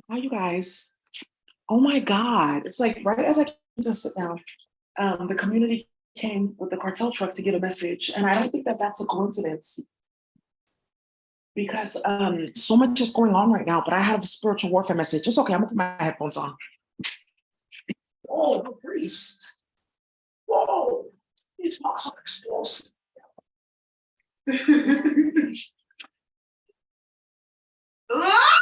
Hi, you guys. Oh my God. It's like right as I came to sit down, the community came with the cartel truck to get a message. And I don't think that that's a coincidence because so much is going on right now. But I have a spiritual warfare message. It's okay. I'm gonna put my headphones on. Oh, the priest. Whoa. He's not so explosive. Ah!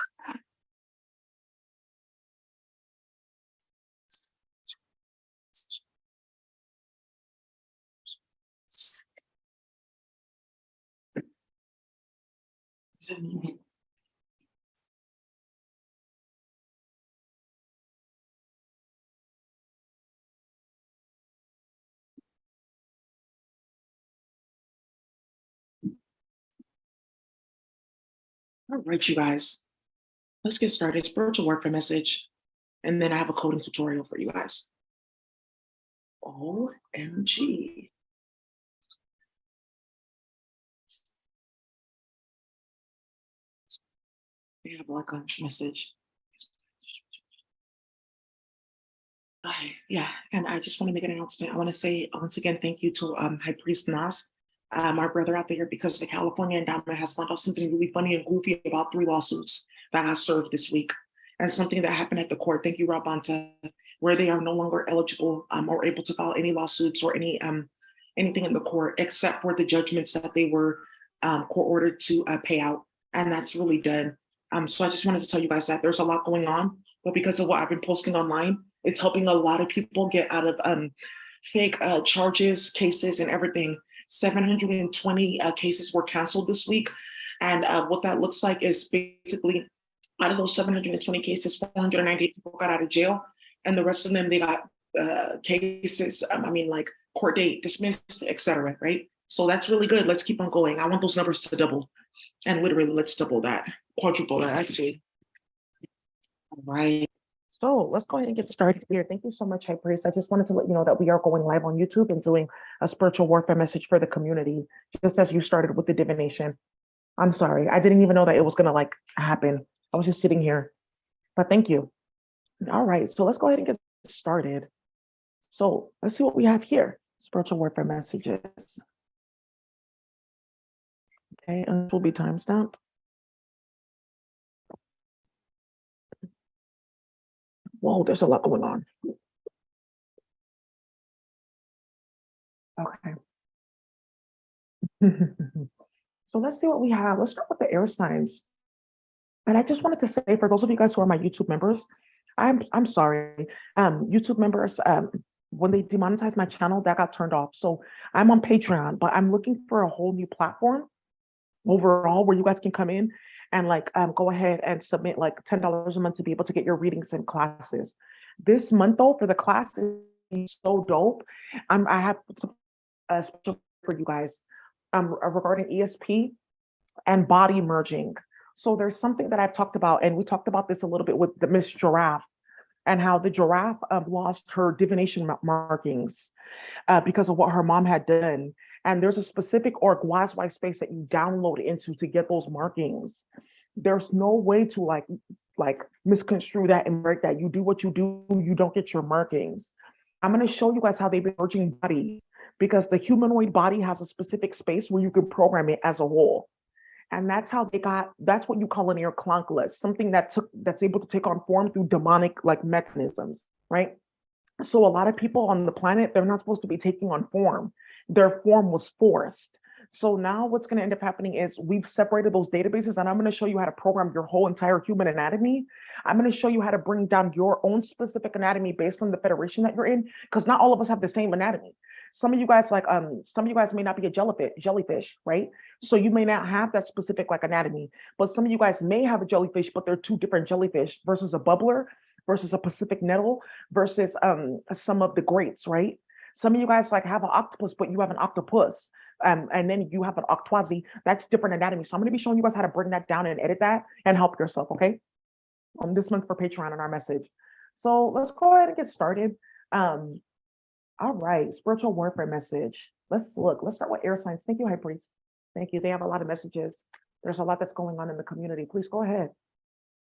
All right, you guys. Let's get started. Spiritual warfare message. And then I have a coding tutorial for you guys. OMG. We have like a message. Okay, yeah, and I just want to make an announcement. I want to say once again, thank you to High Priest Nas, our brother out there, because the California Endowment has found out something really funny and goofy about 3 lawsuits that got served this week, and something that happened at the court. Thank you, Rabanta, where they are no longer eligible or able to file any lawsuits or anything in the court except for the judgments that they were court ordered to pay out, and that's really done. So I just wanted to tell you guys that there's a lot going on, but because of what I've been posting online, it's helping a lot of people get out of fake charges, cases, and everything. 720 cases were canceled this week. And what that looks like is basically out of those 720 cases, 498 people got out of jail. And the rest of them, they got cases, like court date dismissed, etc. Right? So that's really good. Let's keep on going. I want those numbers to double. And literally, let's double that, quadruple that, actually. All right. So let's go ahead and get started here. Thank you so much, High Priest. I just wanted to let you know that we are going live on YouTube and doing a spiritual warfare message for the community, just as you started with the divination. I'm sorry. I didn't even know that it was going to happen. I was just sitting here, but thank you. All right. So let's go ahead and get started. So let's see what we have here. Spiritual warfare messages. Okay. And this will be timestamped. Whoa, there's a lot going on. Okay. So let's see what we have. Let's start with the air signs. And I just wanted to say, for those of you guys who are my YouTube members, I'm sorry. YouTube members, when they demonetized my channel, that got turned off. So I'm on Patreon, but I'm looking for a whole new platform overall where you guys can come in and go ahead and submit like $10 a month to be able to get your readings and classes. This month though, for the class is so dope. I have some special for you guys regarding ESP and body merging. So there's something that I've talked about, and we talked about this a little bit with the Miss Giraffe and how the giraffe lost her divination markings because of what her mom had done. And there's a specific Orgwazwai space that you download into to get those markings. There's no way to misconstrue that and break that. You do what you do, you don't get your markings. I'm going to show you guys how they've been merging bodies because the humanoid body has a specific space where you can program it as a whole. And that's how that's what you call an earclonculus, something that's able to take on form through demonic mechanisms, right? So a lot of people on the planet, they're not supposed to be taking on form. Their form was forced. So now what's going to end up happening is we've separated those databases, and I'm going to show you how to program your whole entire human anatomy. I'm going to show you how to bring down your own specific anatomy based on the federation that you're in, because not all of us have the same anatomy. Some of you guys may not be a jellyfish, right? So you may not have that specific anatomy, but some of you guys may have a jellyfish, but they're 2 different jellyfish versus a bubbler versus a Pacific nettle versus some of the greats, right? Some of you guys have an octopus, but you have an octopus, and then you have an octwazi. That's different anatomy. So I'm going to be showing you guys how to bring that down and edit that and help yourself, okay? This month for Patreon and our message. So let's go ahead and get started. All right, spiritual warfare message. Let's start with air signs. Thank you, High Priest. Thank you. They have a lot of messages. There's a lot that's going on in the community. Please go ahead.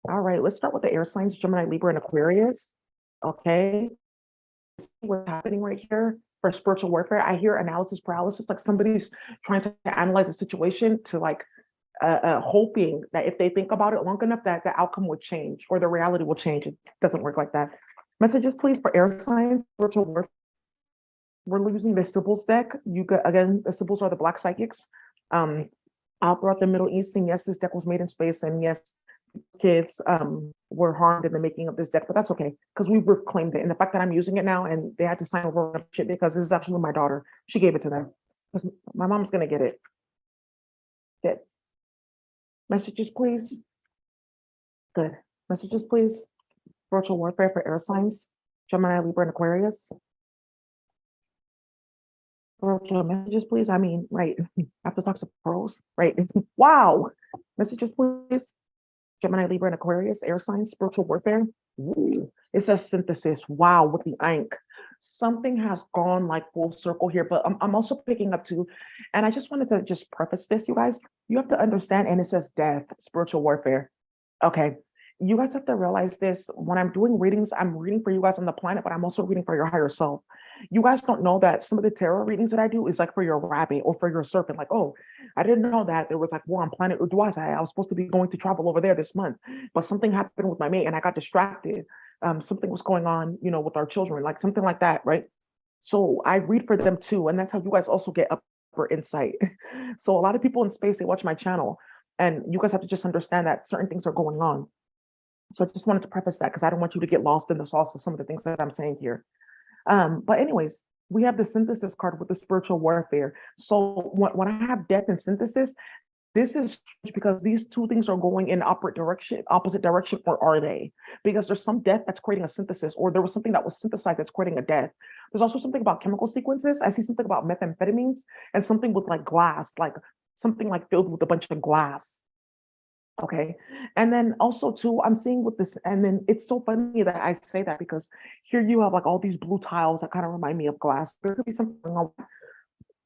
All right, let's start with the air signs, Gemini, Libra, and Aquarius. Okay, see what's happening right here for spiritual warfare. I hear analysis paralysis, like somebody's trying to analyze a situation to like hoping that if they think about it long enough, that the outcome would change or the reality will change. It doesn't work like that. Messages, please, for air signs, spiritual warfare. We're using the Sibyls deck. You got again, the Sibyls are the black psychics. Um, out throughout the Middle East, and yes, this deck was made in space, and yes, kids were harmed in the making of this deck, but that's okay because we've reclaimed it. And the fact that I'm using it now, and they had to sign over shit because this is actually my daughter. She gave it to them because my mom's gonna get it. Good. Messages, please. Good. Messages, please. Virtual warfare for air signs, Gemini, Libra, and Aquarius. Virtual messages, please. I mean, right. I have to talk to pros, right? Wow. Messages, please. Gemini, Libra, and Aquarius, air signs, spiritual warfare. Ooh, it says synthesis. Wow, with the ink. Something has gone like full circle here, but I'm also picking up too. And I just wanted to just preface this, you guys. You have to understand, and it says death, spiritual warfare. Okay. You guys have to realize this. When I'm doing readings, I'm reading for you guys on the planet, but I'm also reading for your higher self. You guys don't know that some of the tarot readings that I do is like for your rabbit or for your serpent. Like, oh, I didn't know that there was like war on planet Uduaz. I was supposed to be going to travel over there this month, but something happened with my mate and I got distracted. Something was going on, with our children, like something like that, right? So I read for them too, and that's how you guys also get upper insight. So a lot of people in space, they watch my channel, and you guys have to just understand that certain things are going on. So I just wanted to preface that because I don't want you to get lost in the sauce of some of the things that I'm saying here. But anyways, we have the synthesis card with the spiritual warfare. So when I have death and synthesis, this is because these two things are going in opposite direction, or are they? Because there's some death that's creating a synthesis, or there was something that was synthesized that's creating a death. There's also something about chemical sequences. I see something about methamphetamines and something with like glass, like something like filled with a bunch of glass. Okay. And then also too, I'm seeing with this, and then it's so funny that I say that because here you have like all these blue tiles that kind of remind me of glass. There could be something wrong,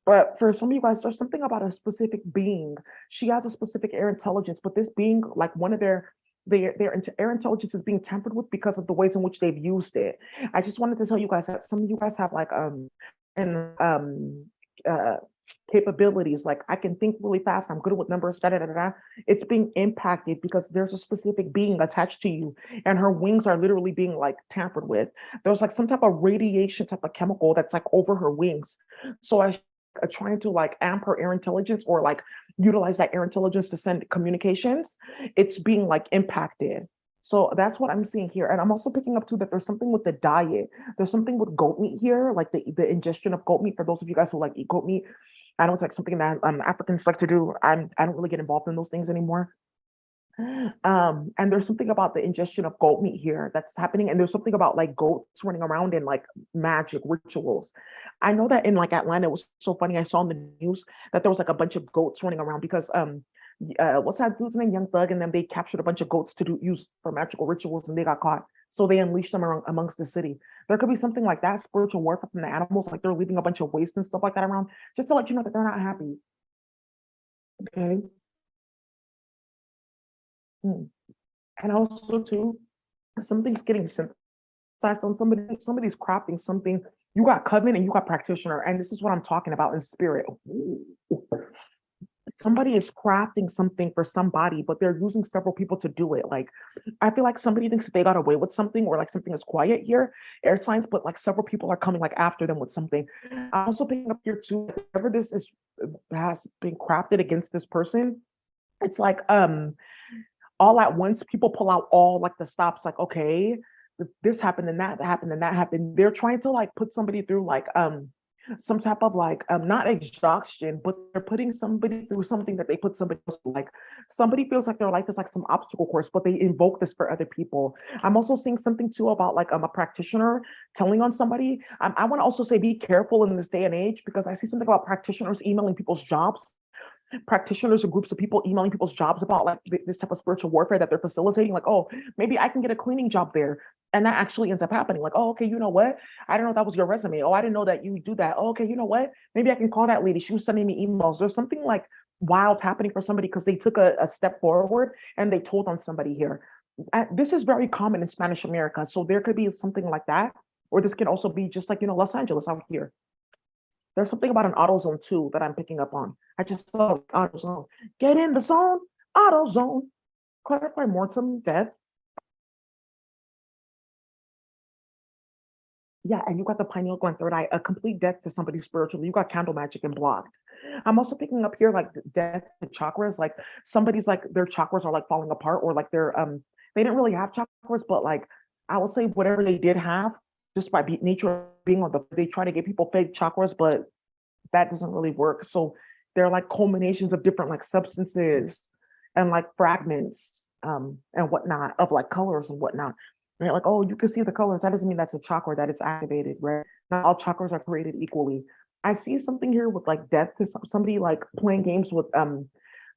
but for some of you guys, there's something about a specific being. She has a specific air intelligence, but this being, like one of their air intelligence is being tampered with because of the ways in which they've used it. I just wanted to tell you guys that some of you guys have like and uh capabilities, like I can think really fast, I'm good with numbers, da da da da. It's being impacted because there's a specific being attached to you, and her wings are literally being like tampered with. There's like some type of radiation type of chemical that's like over her wings. So I trying to like amp her air intelligence or like utilize that air intelligence to send communications. It's being like impacted. So that's what I'm seeing here. And I'm also picking up too that there's something with the diet. There's something with goat meat here, like the ingestion of goat meat. For those of you guys who like eat goat meat, I know it's like something that Africans like to do. I don't really get involved in those things anymore. And there's something about the ingestion of goat meat here that's happening, and there's something about like goats running around in like magic rituals. I know that in like Atlanta, it was so funny. I saw in the news that there was like a bunch of goats running around because what's that dude's name, Young Thug, and then they captured a bunch of goats to do use for magical rituals, and they got caught. So they unleashed them amongst the city. There could be something like that, spiritual warfare from the animals, like they're leaving a bunch of waste and stuff like that around, just to let you know that they're not happy. Okay. Hmm. And also too, something's getting synthesized on somebody's crafting something. You got coven and you got practitioner, and this is what I'm talking about in spirit. Ooh. Somebody is crafting something for somebody, but they're using several people to do it. Like, I feel like somebody thinks that they got away with something, or like something is quiet here, air signs, but like several people are coming like after them with something. I'm also picking up here too, whatever this is has been crafted against this person. It's like all at once, people pull out all like the stops, like, okay, this happened and that happened and that happened. They're trying to like put somebody through like some type of like not exhaustion, but they're putting somebody through something that they put somebody else through. Like somebody feels like their life is like some obstacle course, but they invoke this for other people. I'm also seeing something too about like a practitioner telling on somebody. I want to also say be careful in this day and age, because I see something about practitioners emailing people's jobs, practitioners or groups of people emailing people's jobs about like this type of spiritual warfare that they're facilitating. Like, oh, maybe I can get a cleaning job there. And that actually ends up happening. Like, oh, okay, you know what? I didn't know that was your resume. Oh, I didn't know that you do that. Oh, okay, you know what? Maybe I can call that lady. She was sending me emails. There's something like wild happening for somebody because they took a step forward and they told on somebody here. this is very common in Spanish America. So there could be something like that. Or this can also be just like, Los Angeles out here. There's something about an auto zone too that I'm picking up on. I just saw auto zone. Get in the zone, auto zone. Clarify mortem, death. Yeah, and you got the pineal gland, third eye, a complete death to somebody spiritually. You got candle magic and blocked. I'm also picking up here like death to chakras, like somebody's like their chakras are like falling apart, or like they didn't really have chakras, but like I will say whatever they did have, just by nature of being on they try to give people fake chakras, but that doesn't really work. So they're like culminations of different like substances and like fragments and whatnot of like colors and whatnot. Right? Like, oh, you can see the colors. That doesn't mean that's a chakra that it's activated, right? Not all chakras are created equally. I see something here with like death to somebody like playing games with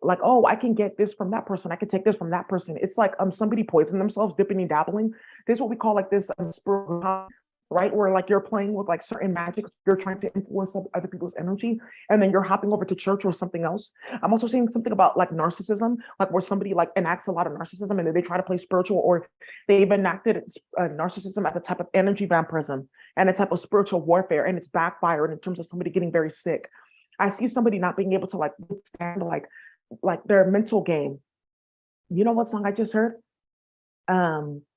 like, oh, I can get this from that person. I can take this from that person. It's like somebody poison themselves, dipping and dabbling. This is what we call like this spiritual, right? Where like you're playing with like certain magic, you're trying to influence other people's energy, and then you're hopping over to church or something else. I'm also seeing something about like narcissism, like where somebody like enacts a lot of narcissism and then they try to play spiritual, or they've enacted narcissism as a type of energy vampirism and a type of spiritual warfare, and it's backfired in terms of somebody getting very sick. I see somebody not being able to like withstand like their mental game. You know what song I just heard?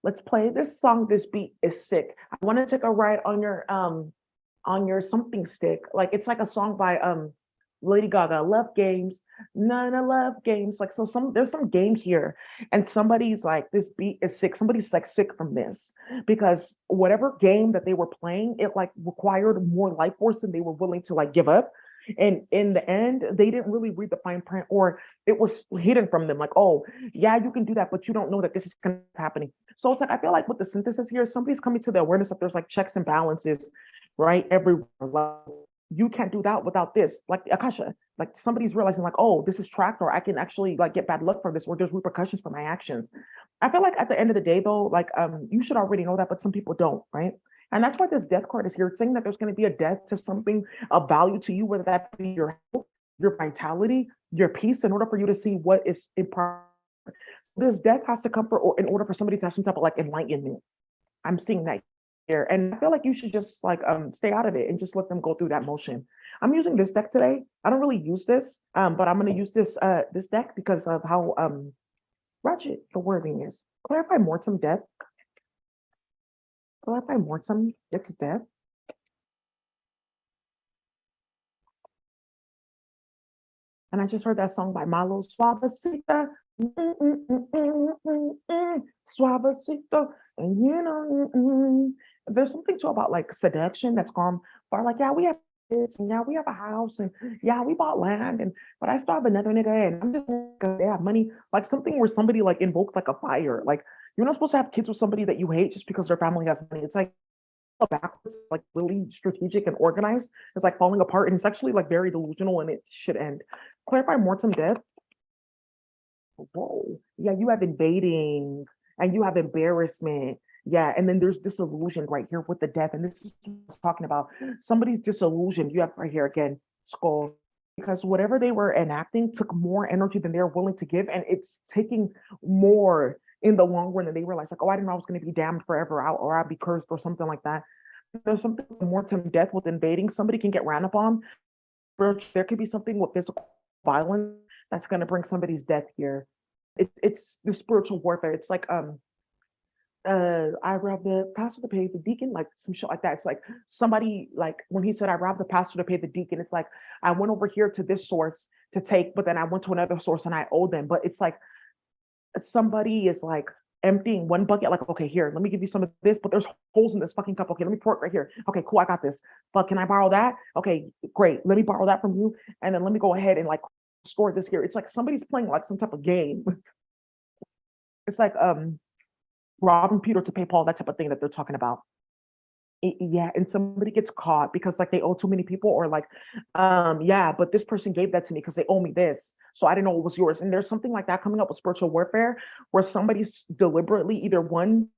Let's play this song. This beat is sick. I want to take a ride on your something stick. Like it's like a song by Lady Gaga. Love games, none of love games. Like so there's some game here, and somebody's like, this beat is sick. Somebody's like sick from this because whatever game that they were playing, it like required more life force than they were willing to like give up. And in the end, they didn't really read the fine print, or it was hidden from them. Like, oh, yeah, you can do that, but you don't know that this is happening. So it's like I feel like with the synthesis here, somebody's coming to the awareness that there's like checks and balances, right? Everywhere. Like, you can't do that without this. Like Akasha, like somebody's realizing, like, oh, this is tracked, or I can actually like get bad luck for this, or there's repercussions for my actions. I feel like at the end of the day, though, like you should already know that, but some people don't, right? And that's why this death card is here. It's saying that there's going to be a death to something of value to you, whether that be your health, your vitality, your peace, in order for you to see what is important. This death has to come or in order for somebody to have some type of like enlightenment. I'm seeing that here. And I feel like you should just like stay out of it and just let them go through that motion. I'm using this deck today. I don't really use this, but I'm gonna use this deck because of how ratchet the wording is. Clarify mortem death. Clarify mortem, it's death. And I just heard that song by Malo Suavecita. Suavecito. And you know, there's something too about like seduction that's gone far. Like, yeah, we have kids, and yeah, we have a house, and yeah, we bought land, and but I still have another nigga, and I'm just because they have money. Like something where somebody like invoked like a fire. Like you're not supposed to have kids with somebody that you hate just because their family has money. It's like backwards, like really strategic and organized. It's like falling apart, and it's actually like very delusional, and it should end. Clarify mortem death. Whoa, yeah, you have invading, and you have embarrassment. Yeah, and then there's disillusion right here with the death, and this is what I was talking about. Somebody's disillusioned. You have right here again, skull, because whatever they were enacting took more energy than they're willing to give, and it's taking more in the long run. And they realize like, oh, I didn't know I was going to be damned forever, or I'd be cursed or something like that. There's something more to death with invading. Somebody can get ran upon. There could be something with physical violence that's going to bring somebody's death here. It's the spiritual warfare. It's like I robbed the pastor to pay the deacon, like some shit like that. It's like somebody like when he said I robbed the pastor to pay the deacon, it's like I went over here to this source to take, but then I went to another source and I owe them. But it's like somebody is like emptying one bucket, like, okay, here, let me give you some of this, but there's holes in this fucking cup. Okay, let me pour it right here. Okay, cool, I got this. But can I borrow that? Okay, great. Let me borrow that from you. And then let me go ahead and like store this here. It's like somebody's playing like some type of game. It's like robbing Peter to pay Paul, that type of thing that they're talking about. Yeah, and somebody gets caught because like they owe too many people, or like yeah, but this person gave that to me because they owe me this, so I didn't know it was yours. And there's something like that coming up with spiritual warfare where somebody's deliberately either one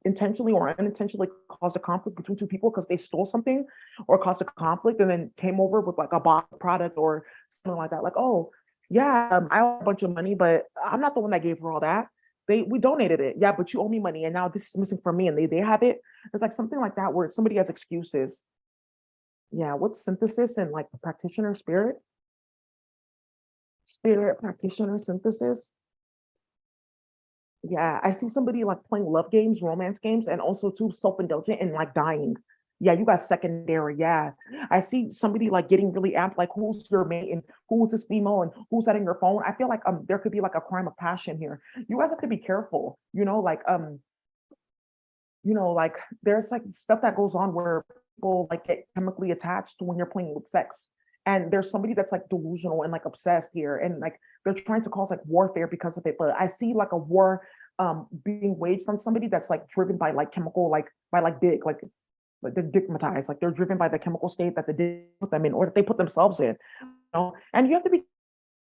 intentionally or unintentionally caused a conflict between two people because they stole something or caused a conflict and then came over with like a bought product or something like that. Like, oh yeah, I owe a bunch of money, but I'm not the one that gave her all that. we donated it. Yeah, but you owe me money and now this is missing from me and they have it. It's like something like that where somebody has excuses. Yeah, what's synthesis and like practitioner spirit? Spirit practitioner synthesis. Yeah, I see somebody like playing love games, romance games, and also too self-indulgent and like dying. Yeah, you got secondary. Yeah, I see somebody like getting really amped, like who's your mate and who's this female and who's that in your phone. I feel like there could be like a crime of passion here. You guys have to be careful. Like there's like stuff that goes on where people like get chemically attached when you're playing with sex. And there's somebody that's like delusional and like obsessed here, and like they're trying to cause like warfare because of it. But I see like a war being waged from somebody that's like driven by like chemical, like by like they're digmatized, like they're driven by the chemical state that they did put them in or that they put themselves in. And you have to be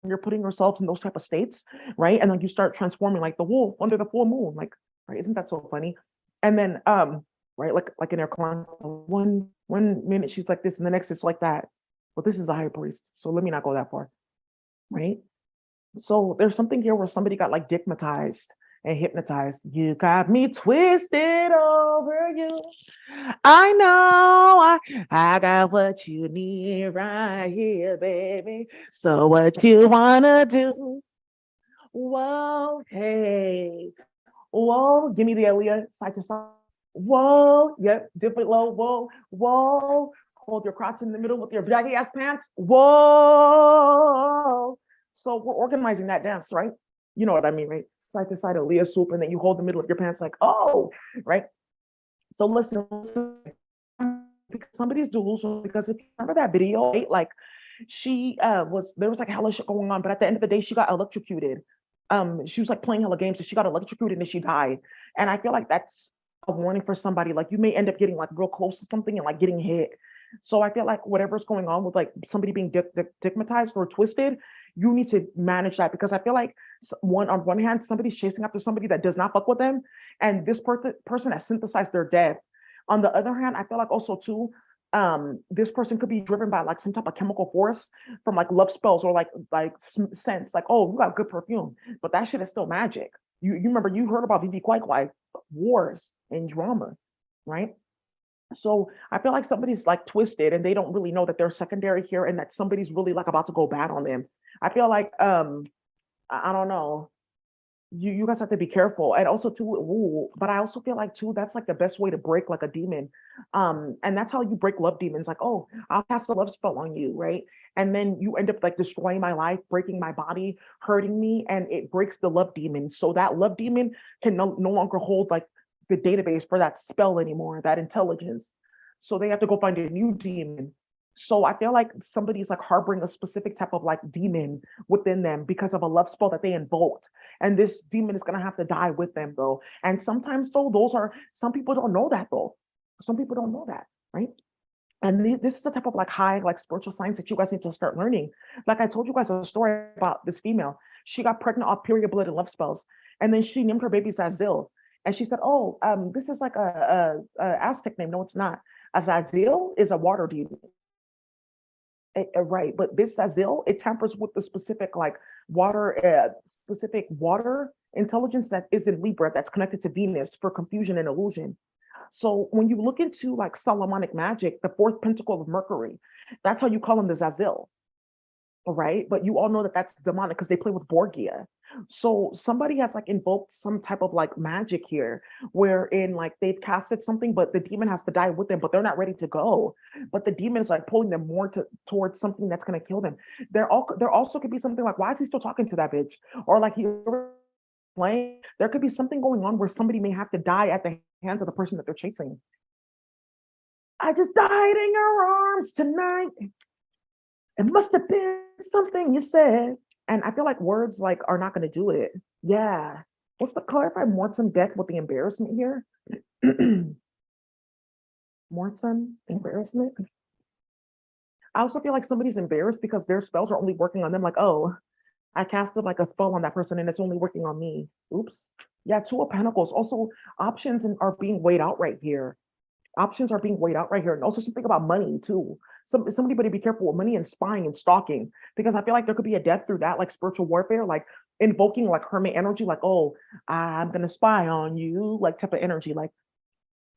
when you're putting yourselves in those type of states, right? And then you start transforming like the wolf under the full moon, like, right? Isn't that so funny? And then right, like in their clan, one minute she's like this and the next it's like that. But this is a high priest, so let me not go that far, right? So there's something here where somebody got like digmatized and hypnotized. You got me twisted over you. I know I got what you need right here, baby. So what you wanna do? Whoa, hey, whoa, give me the Aaliyah side to side. Whoa, yep, different low, whoa, whoa. Hold your crotch in the middle with your baggy ass pants. Whoa. So we're organizing that dance, right? You know what I mean, right? Side to side, Aaliyah swoop, and then you hold the middle of your pants like, oh, right? So listen, because somebody's delusional. Because if you remember that video, right? Like she there was like hella shit going on, but at the end of the day, she got electrocuted. She was like playing hella games, so she got electrocuted and she died. And I feel like that's a warning for somebody. Like you may end up getting like real close to something and like getting hit. So I feel like whatever's going on with like somebody being stigmatized or twisted, you need to manage that because I feel like on one hand, somebody's chasing after somebody that does not fuck with them, and this person has synthesized their death. On the other hand, I feel like also too, this person could be driven by like some type of chemical force from like love spells or like scents, like oh you got good perfume, but that shit is still magic. You remember you heard about VV Kwai Kwai wars and drama, right? So I feel like somebody's like twisted and they don't really know that they're secondary here and that somebody's really like about to go bad on them. I feel like I don't know. You guys have to be careful. And also too, ooh, but I also feel like too, that's like the best way to break like a demon. And that's how you break love demons. Like, oh, I'll cast a love spell on you, right? And then you end up like destroying my life, breaking my body, hurting me, and it breaks the love demon. So that love demon can no longer hold like the database for that spell anymore, that intelligence. So they have to go find a new demon. So I feel like somebody's like harboring a specific type of like demon within them because of a love spell that they invoked. And this demon is gonna have to die with them though. And sometimes though, some people don't know that though. Some people don't know that, right? And this is the type of like high like spiritual science that you guys need to start learning. Like I told you guys a story about this female. She got pregnant off period blood and love spells, and then she named her baby Zazil. And she said, "Oh, this is like a Aztec name. No, it's not. Azazil is a water demon, right? But this Azil, it tampers with the specific like specific water intelligence that is in Libra that's connected to Venus for confusion and illusion. So when you look into like Solomonic magic, the fourth pentacle of Mercury, that's how you call him the Zazil, right? But you all know that that's demonic because they play with Borgia. So somebody has like invoked some type of like magic here, wherein like they've casted something, but the demon has to die with them, but they're not ready to go. But the demon is like pulling them more towards something that's gonna kill them. There also could be something like, why is he still talking to that bitch? Or like he playing. There could be something going on where somebody may have to die at the hands of the person that they're chasing. I just died in your arms tonight. It must have been something you said. And I feel like words like are not going to do it. Yeah. What's the clarify mortem death with the embarrassment here? Mortem embarrassment. I also feel like somebody's embarrassed because their spells are only working on them. Like, oh, I casted like a spell on that person and it's only working on me. Oops. Yeah, Two of Pentacles. Also, options are being weighed out right here. Options are being weighed out right here. And also something about money too. Somebody better be careful with money and spying and stalking, because I feel like there could be a death through that, like spiritual warfare. Like invoking like hermit energy, like, oh, I'm gonna spy on you, like type of energy, like,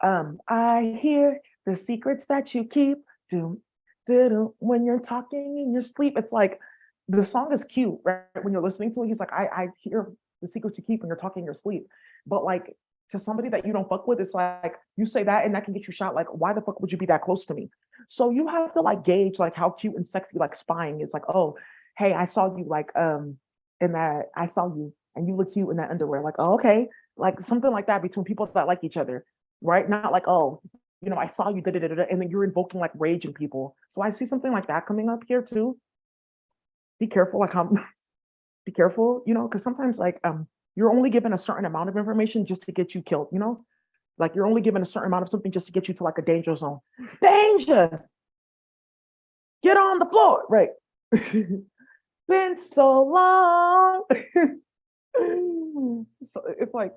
I hear the secrets that you keep, do, do, when you're talking in your sleep. It's like the song is cute, right? When you're listening to it, he's like, I hear the secrets you keep when you're talking in your sleep. But like to somebody that you don't fuck with, it's like you say that and that can get you shot. Like, why the fuck would you be that close to me? So you have to like gauge like how cute and sexy like spying is. Like, oh, hey, I saw you like in that I saw you and you look cute in that underwear. Like, oh, okay. Like something like that between people that like each other, right? Not like, oh, I saw you, da, da, da, da, and then you're invoking like rage in people. So I see something like that coming up here too. Be careful, like be careful, because sometimes like you're only given a certain amount of information just to get you killed, like you're only given a certain amount of something just to get you to like a danger zone. Danger! Get on the floor, right? Been so long. So it's like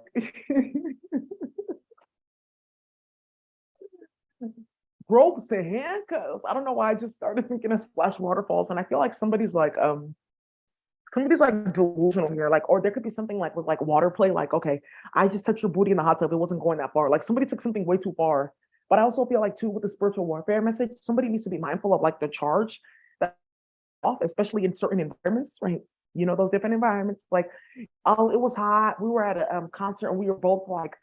ropes and handcuffs. I don't know why I just started thinking of splash waterfalls, and I feel like somebody's like delusional here, like, or there could be something like with like water play, like, okay, I just touched your booty in the hot tub, it wasn't going that far. Like somebody took something way too far. But I also feel like too with the spiritual warfare message, somebody needs to be mindful of like the charge that off, especially in certain environments, right? Those different environments. Like, oh, it was hot. We were at a concert and we were both like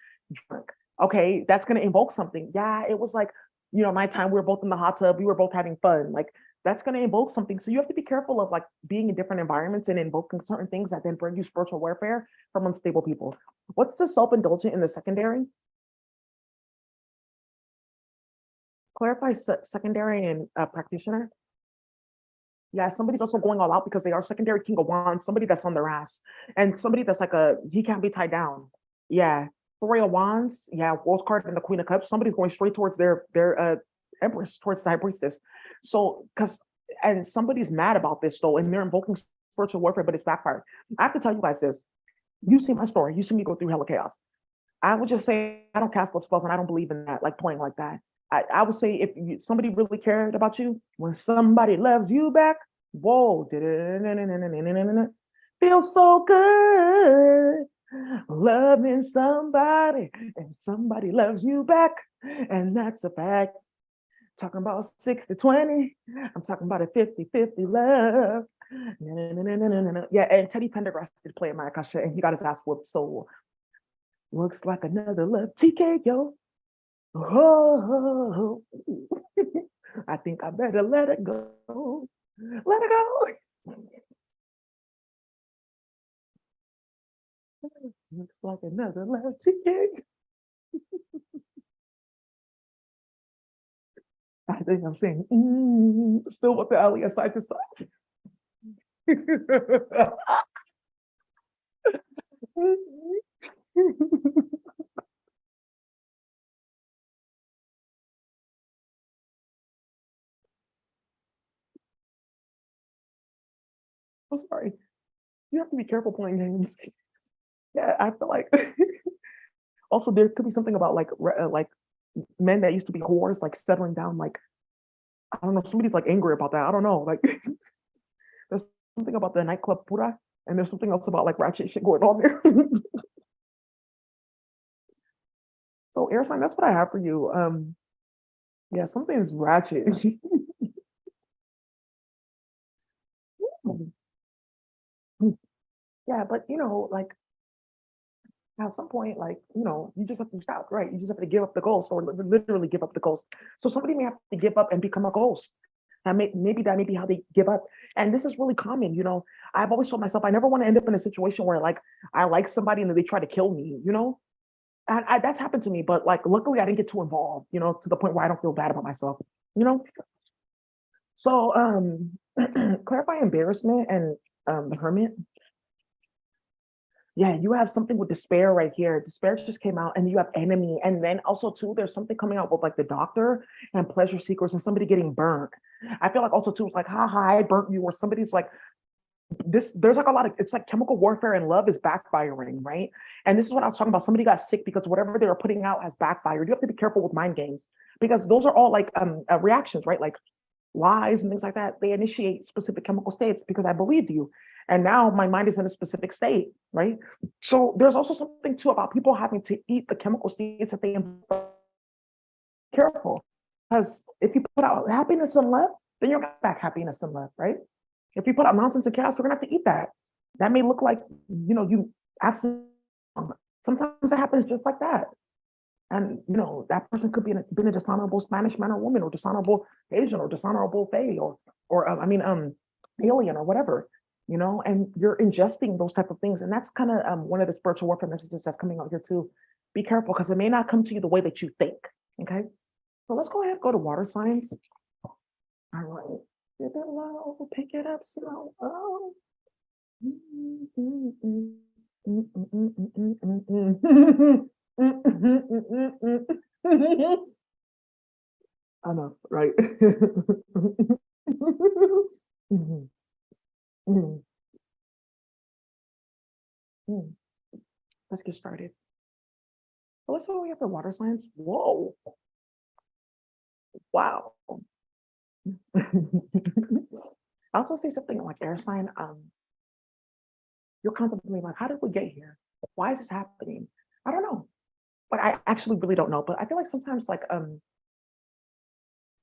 drunk. Okay, that's gonna invoke something. Yeah, it was like, nighttime. We were both in the hot tub. We were both having fun. Like that's gonna invoke something. So you have to be careful of like being in different environments and invoking certain things that then bring you spiritual warfare from unstable people. What's the self-indulgent in the secondary? Clarify secondary and practitioner. Yeah, somebody's also going all out because they are secondary king of wands, somebody that's on their ass, and somebody that's like he can't be tied down. Yeah, three of wands. Yeah, world card and the queen of cups. Somebody's going straight towards their empress, towards the high priestess. So, because and somebody's mad about this though, and they're invoking spiritual warfare, but it's backfired. I have to tell you guys this. You see my story. You see me go through hella chaos. I would just say I don't cast love spells, and I don't believe in that, like playing like that. I would say if somebody really cared about you, when somebody loves you back, whoa, feels so good loving somebody and somebody loves you back. And that's a fact. Talking about 60-20. I'm talking about a 50-50 love. Yeah, and Teddy Pendergrass did play in my Akasha and he got his ass whooped. So looks like another love TKO. Oh, I think I better let it go. Let it go. Looks like another love TKO. I think I'm saying still with the alley side to side. I'm sorry. You have to be careful playing games. Yeah, I feel like also there could be something about like men that used to be whores like settling down. Like I don't know, somebody's like angry about that. I don't know. Like there's something about the nightclub pura, and there's something else about like ratchet shit going on there. So air sign, that's what I have for you. Yeah, something's ratchet. Yeah, but like at some point, like, you just have to stop, right? You just have to give up the ghost or literally give up the ghost. So somebody may have to give up and become a ghost. And maybe that may be how they give up. And this is really common, I've always told myself I never want to end up in a situation where like I like somebody and then they try to kill me. And that's happened to me, but like luckily I didn't get too involved, to the point where I don't feel bad about myself, you know. So clarify embarrassment and the hermit. Yeah, you have something with despair right here. Despair just came out, and you have enemy. And then also, too, there's something coming out with like the doctor and pleasure seekers and somebody getting burnt. I feel like also, too, it's like, ha ha, I burnt you, or somebody's like, this, there's like a lot of, it's like chemical warfare and love is backfiring, right? And this is what I was talking about. Somebody got sick because whatever they were putting out has backfired. You have to be careful with mind games because those are all like reactions, right? Like lies and things like that, they initiate specific chemical states because I believed you. And now my mind is in a specific state, right? So there's also something too about people having to eat the chemical states that they careful. Because if you put out happiness and love, then you're gonna get back happiness and love, right? If you put out mountains of chaos, we're gonna have to eat that. That may look like, you accidentally. Sometimes it happens just like that. And that person could been a dishonorable Spanish man or woman, or dishonorable Asian, or dishonorable Fae, or alien, or whatever. And you're ingesting those type of things, and that's kind of one of the spiritual warfare messages that's coming out here too. Be careful, because it may not come to you the way that you think. Okay, so let's go ahead and go to water signs. All right, give it low, pick it up slow. Oh. I know, right? Mhm, mhm, mhm. Let's get started. So let's see what we have for water signs. Whoa, wow. I also see something like air sign. You're contemplating like, how did we get here? Why is this happening? I don't know. But I actually really don't know. But I feel like sometimes like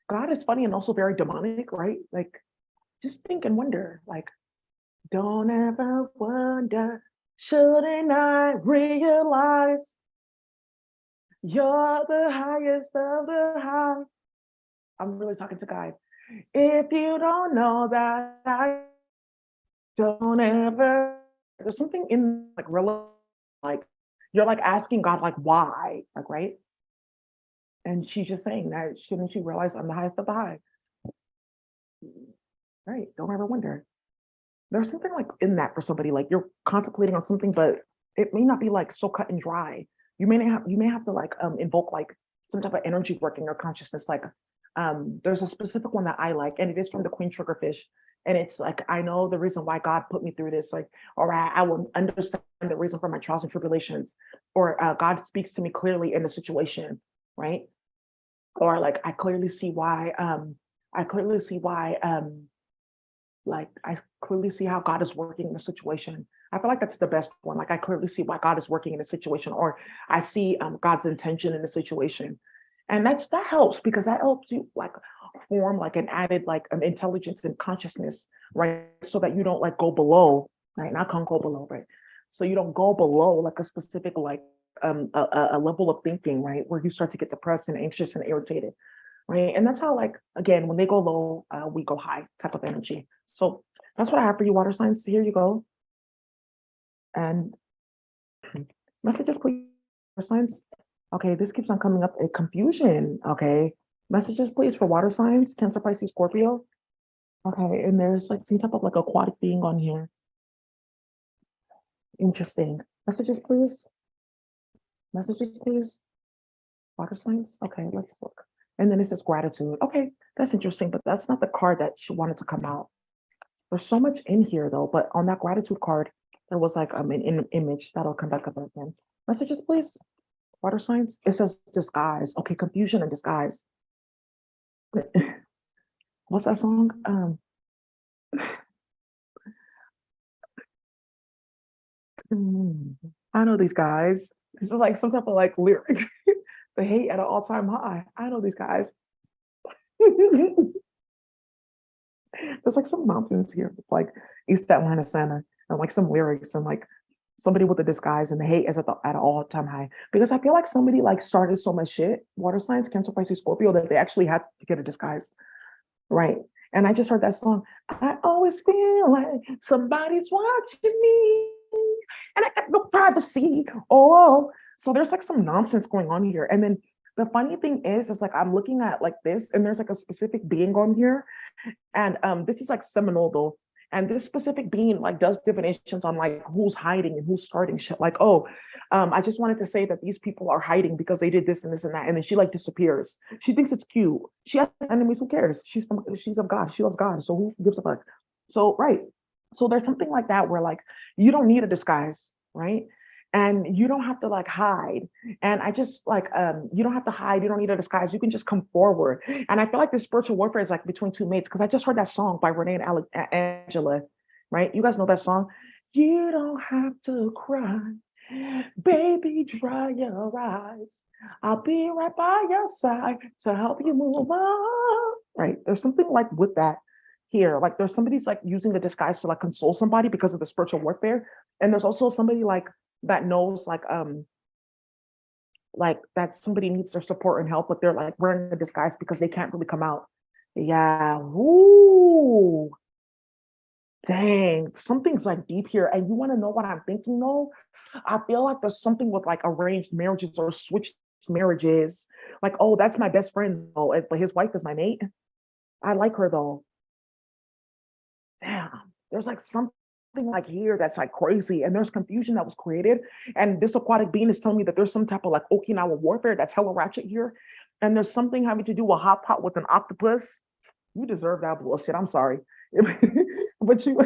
God is funny and also very demonic, right? Like just think and wonder, like, don't ever wonder, shouldn't I realize you're the highest of the high? I'm really talking to God. If you don't know that, I don't ever. There's something in like real, like you're like asking God like why, like right? And she's just saying that shouldn't she realize I'm the highest of the high? Right? Don't ever wonder. There's something like in that for somebody, like you're contemplating on something, but it may not be like so cut and dry. You may have to like invoke like some type of energy work in your consciousness. Like there's a specific one that I like, and it is from the Queen Sugarfish. And it's like I know the reason why God put me through this, like, or I will understand the reason for my trials and tribulations, or God speaks to me clearly in the situation, right? Or like I clearly see why like I clearly see how God is working in the situation. I feel like that's the best one. Like I clearly see why God is working in a situation, or I see God's intention in the situation, and that helps because that helps you like form like an added like intelligence and consciousness, right? So that you don't like go below, right? Not can go below, right? So you don't go below like a specific like a level of thinking, right? Where you start to get depressed and anxious and irritated, right? And that's how, like, again, when they go low, we go high type of energy. So that's what I have for you, water signs. Here you go. And messages, please, water signs. Okay, this keeps on coming up. Confusion. Okay, messages, please, for water signs, Cancer, Pisces, Scorpio. Okay, and there's like some type of like aquatic being on here. Interesting. Messages, please. Messages, please. Water signs. Okay, let's look. And then it says gratitude. Okay, that's interesting, but that's not the card that she wanted to come out. There's so much in here though, but on that gratitude card, there was like an image that'll come back up again. Messages, please. Water signs. It says disguise. Okay, confusion and disguise. What's that song? I know these guys. This is like some type of like lyric. The hate at an all-time high. I know these guys. There's like some mountains here, like East Atlanta Center, and like some lyrics and like somebody with a disguise and the hate is at an all-time high. Because I feel like somebody like started so much shit, water signs, Cancer, Pisces, Scorpio, that they actually had to get a disguise. Right. And I just heard that song. I always feel like somebody's watching me and I got no privacy. Oh, so there's like some nonsense going on here. And then the funny thing is like I'm looking at like this, and there's like a specific being on here, and this is like Seminole though. And this specific being like does divinations on like who's hiding and who's starting shit. Like, oh, I just wanted to say that these people are hiding because they did this and this and that. And then she like disappears. She thinks it's cute. She has enemies. Who cares? She's of God. She loves God. So who gives a fuck? So right. So there's something like that where like you don't need a disguise, right? and you don't have to like hide. And I just like you don't have to hide, you don't need a disguise, you can just come forward. And I feel like this spiritual warfare is like between two mates, because I just heard that song by Renee and Angela, right? You guys know that song. You don't have to cry, baby, dry your eyes, I'll be right by your side to help you move on. Right, there's something like with that here, like there's somebody's like using the disguise to like console somebody because of the spiritual warfare. And there's also somebody that knows like that somebody needs their support and help, but they're like wearing a disguise because they can't really come out. Yeah. Ooh. Dang. Something's like deep here. And you want to know what I'm thinking though? I feel like there's something with like arranged marriages or switched marriages. Like, oh, that's my best friend though, but his wife is my mate. I like her though. Damn. There's like something like here that's like crazy, and there's confusion that was created. And this aquatic being is telling me that there's some type of like Okinawa warfare that's hella ratchet here. And there's something having to do with hot pot with an octopus. You deserve that bullshit. I'm sorry. But you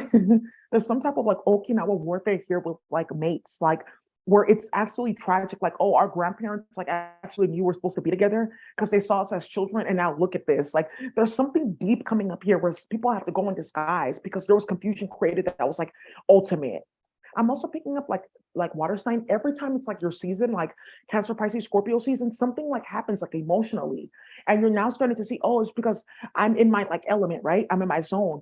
there's some type of like Okinawa warfare here with like mates, like where it's actually tragic, like, oh, our grandparents like actually knew we're supposed to be together because they saw us as children, and now look at this. Like there's something deep coming up here where people have to go in disguise because there was confusion created that was like ultimate. I'm also picking up like water sign. Every time it's like your season, like Cancer, Pisces, Scorpio season, something like happens like emotionally. And you're now starting to see, oh, it's because I'm in my like element, right? I'm in my zone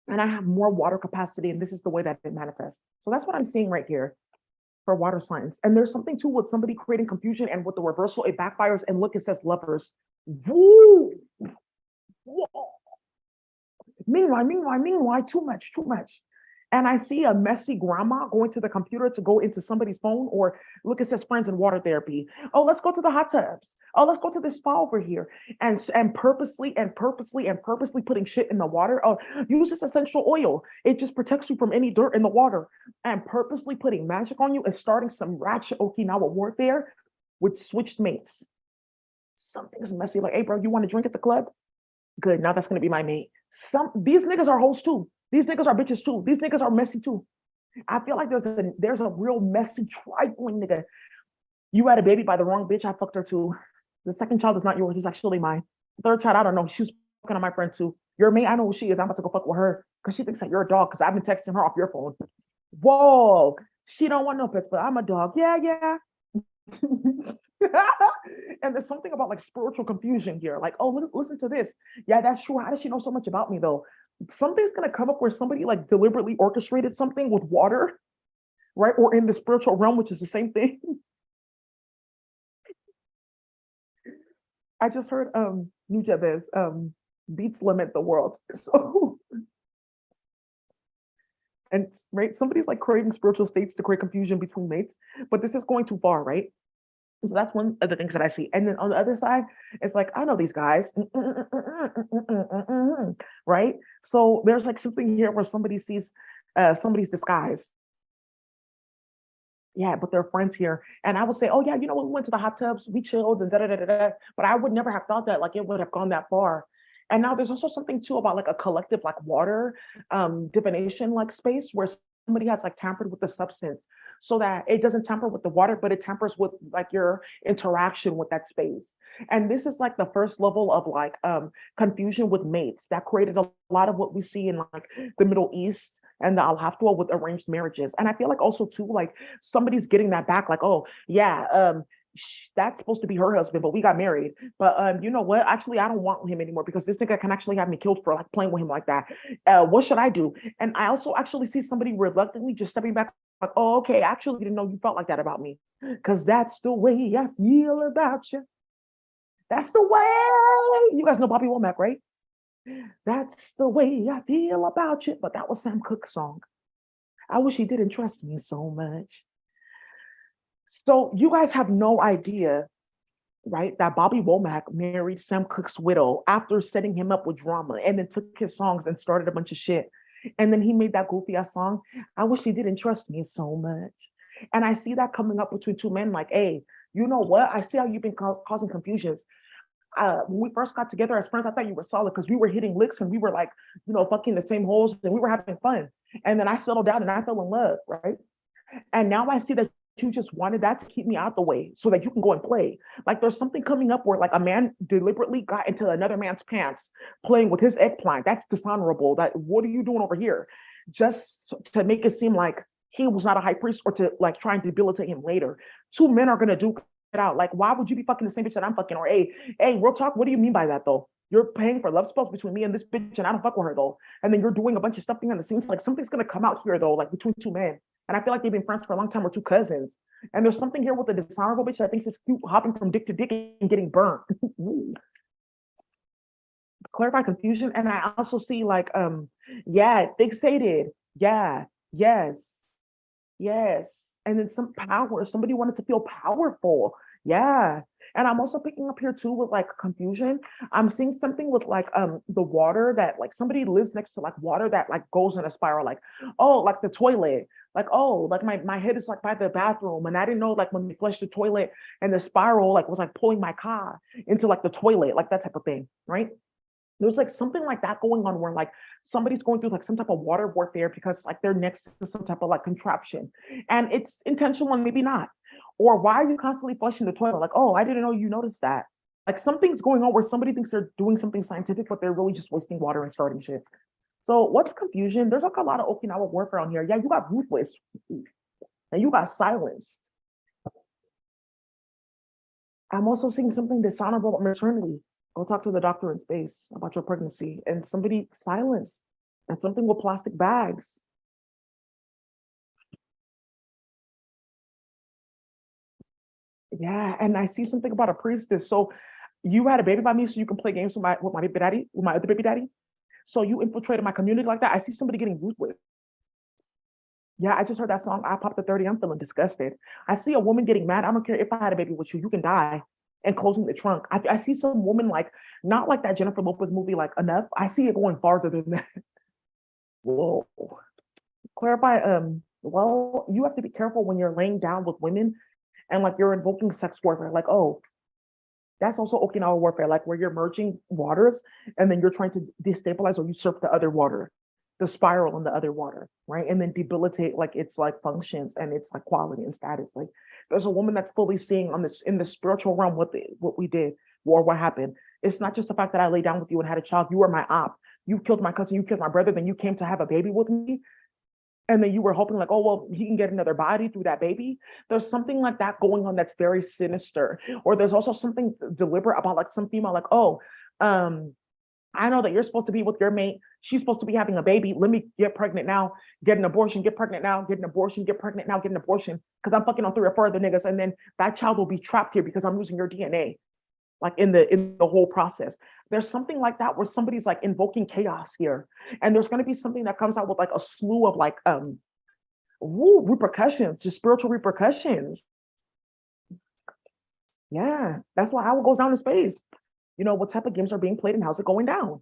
and I have more water capacity, and this is the way that it manifests. So that's what I'm seeing right here for water signs. And there's something too with somebody creating confusion, and with the reversal, it backfires. And look, it says lovers. Woo! Whoa. Meanwhile, too much, too much. And I see a messy grandma going to the computer to go into somebody's phone, or look, it says friends and water therapy. Oh, let's go to the hot tubs. Oh, let's go to this spa over here. And purposely putting shit in the water. Oh, use this essential oil. It just protects you from any dirt in the water. And purposely putting magic on you and starting some ratchet Okinawa warfare with switched mates. Something's messy. Like, hey, bro, you want to drink at the club? Good. Now that's gonna be my mate. These niggas are hoes too. These niggas are bitches too. These niggas are messy too. I feel like there's a real messy trifling nigga. You had a baby by the wrong bitch. I fucked her too. The second child is not yours. It's actually mine. The third child, I don't know. She's fucking on my friend too. Your mate, I know who she is. I'm about to go fuck with her because she thinks that you're a dog because I've been texting her off your phone. Whoa. She don't want no pets, but I'm a dog. Yeah, yeah. And there's something about like spiritual confusion here. Like, oh, listen to this. Yeah, that's true. How does she know so much about me though? Something's gonna come up where somebody like deliberately orchestrated something with water, right? Or in the spiritual realm, which is the same thing. I just heard Nujabez beats limit the world. So and right, somebody's like creating spiritual states to create confusion between mates, but this is going too far, right? So that's one of the things that I see. And then on the other side, it's like, I know these guys, right? So there's like something here where somebody sees somebody's disguise. Yeah, but they're friends here. And I would say, oh yeah, you know when we went to the hot tubs, we chilled and da da da da da. But I would never have thought that like it would have gone that far. And now there's also something too about like a collective like water divination like space where somebody has like tampered with the substance so that it doesn't tamper with the water, but it tampers with like your interaction with that space. And this is like the first level of like confusion with mates that created a lot of what we see in like the Middle East and the Al Haftua with arranged marriages. And I feel like also too, like somebody's getting that back, like, oh yeah, that's supposed to be her husband, but we got married. But you know what? Actually, I don't want him anymore because this nigga can actually have me killed for like playing with him like that. What should I do? And I also actually see somebody reluctantly just stepping back, like, oh, okay, I actually didn't know you felt like that about me. Because that's the way I feel about you. That's the way. You guys know Bobby Womack, right? That's the way I feel about you. But that was Sam Cooke's song. I wish he didn't trust me so much. So you guys have no idea, right, that Bobby Womack married Sam Cooke's widow after setting him up with drama and then took his songs and started a bunch of shit. And then he made that goofy ass song. I wish he didn't trust me so much. And I see that coming up between two men like, hey, you know what? I see how you've been causing confusions. When we first got together as friends, I thought you were solid because we were hitting licks and we were like, you know, fucking the same holes and we were having fun. And then I settled down and I fell in love, right? And now I see that you just wanted that to keep me out the way so that you can go and play. Like there's something coming up where like a man deliberately got into another man's pants playing with his eggplant. That's dishonorable. That what are you doing over here? Just to make it seem like he was not a high priest or to like try and debilitate him later. Two men are gonna do it out. Like, why would you be fucking the same bitch that I'm fucking? Or hey, real talk, what do you mean by that though? You're paying for love spells between me and this bitch, and I don't fuck with her though. And then you're doing a bunch of stuff behind the scenes. Like something's gonna come out here though, like between two men. And I feel like they've been friends for a long time or two cousins. And there's something here with the dishonorable bitch that thinks it's cute hopping from dick to dick and getting burnt. Clarify confusion. And I also see like, yeah, fixated. Yeah, yes, yes. And then some power. Somebody wanted to feel powerful. Yeah. And I'm also picking up here too with like confusion. I'm seeing something with like the water that like somebody lives next to like water that like goes in a spiral, like, oh, like the toilet. Like, oh, like my head is like by the bathroom. And I didn't know like when they flushed the toilet and the spiral like was like pulling my car into like the toilet, like that type of thing, right? There's like something like that going on where like somebody's going through like some type of water warfare because like they're next to some type of like contraption and it's intentional and maybe not. Or why are you constantly flushing the toilet? Like, oh, I didn't know you noticed that. Like something's going on where somebody thinks they're doing something scientific, but they're really just wasting water and starting shit. So what's confusion? There's like a lot of Okinawa warfare on here. Yeah, you got ruthless and you got silenced. I'm also seeing something dishonorable about maternity. Go talk to the doctor in space about your pregnancy and somebody silenced and something with plastic bags. Yeah, and I see something about a priestess. So you had a baby by me so you can play games with my baby daddy, with my other baby daddy. So you infiltrated my community like that. I see somebody getting ruthless. Yeah, I just heard that song. I popped the 30. I'm feeling disgusted. I see a woman getting mad. I don't care if I had a baby with you, you can die. And closing the trunk. I see some woman like, not like that Jennifer Lopez movie, like Enough. I see it going farther than that. Whoa. Clarify, well, you have to be careful when you're laying down with women and like you're invoking sex warfare. Like, oh, that's also Okinawa warfare, like where you're merging waters and then you're trying to destabilize or usurp the other water, the spiral in the other water, right? And then debilitate like its like functions and its like quality and status. Like there's a woman that's fully seeing on this in the spiritual realm what we did or what happened. It's not just the fact that I lay down with you and had a child. You were my op. You killed my cousin. You killed my brother. Then you came to have a baby with me and then you were hoping like, oh well, he can get another body through that baby. There's something like that going on that's very sinister. Or there's also something deliberate about like some female, like, oh, um, I know that you're supposed to be with your mate. She's supposed to be having a baby. Let me get pregnant now, get an abortion, get pregnant now, get an abortion, get pregnant now, get an abortion. Because I'm fucking on 3 or 4 other niggas. And then that child will be trapped here because I'm using your DNA like in the whole process. There's something like that where somebody's like invoking chaos here. And there's gonna be something that comes out with like a slew of like repercussions, just spiritual repercussions. Yeah, that's why Owl goes down in space. You know, what type of games are being played and how's it going down?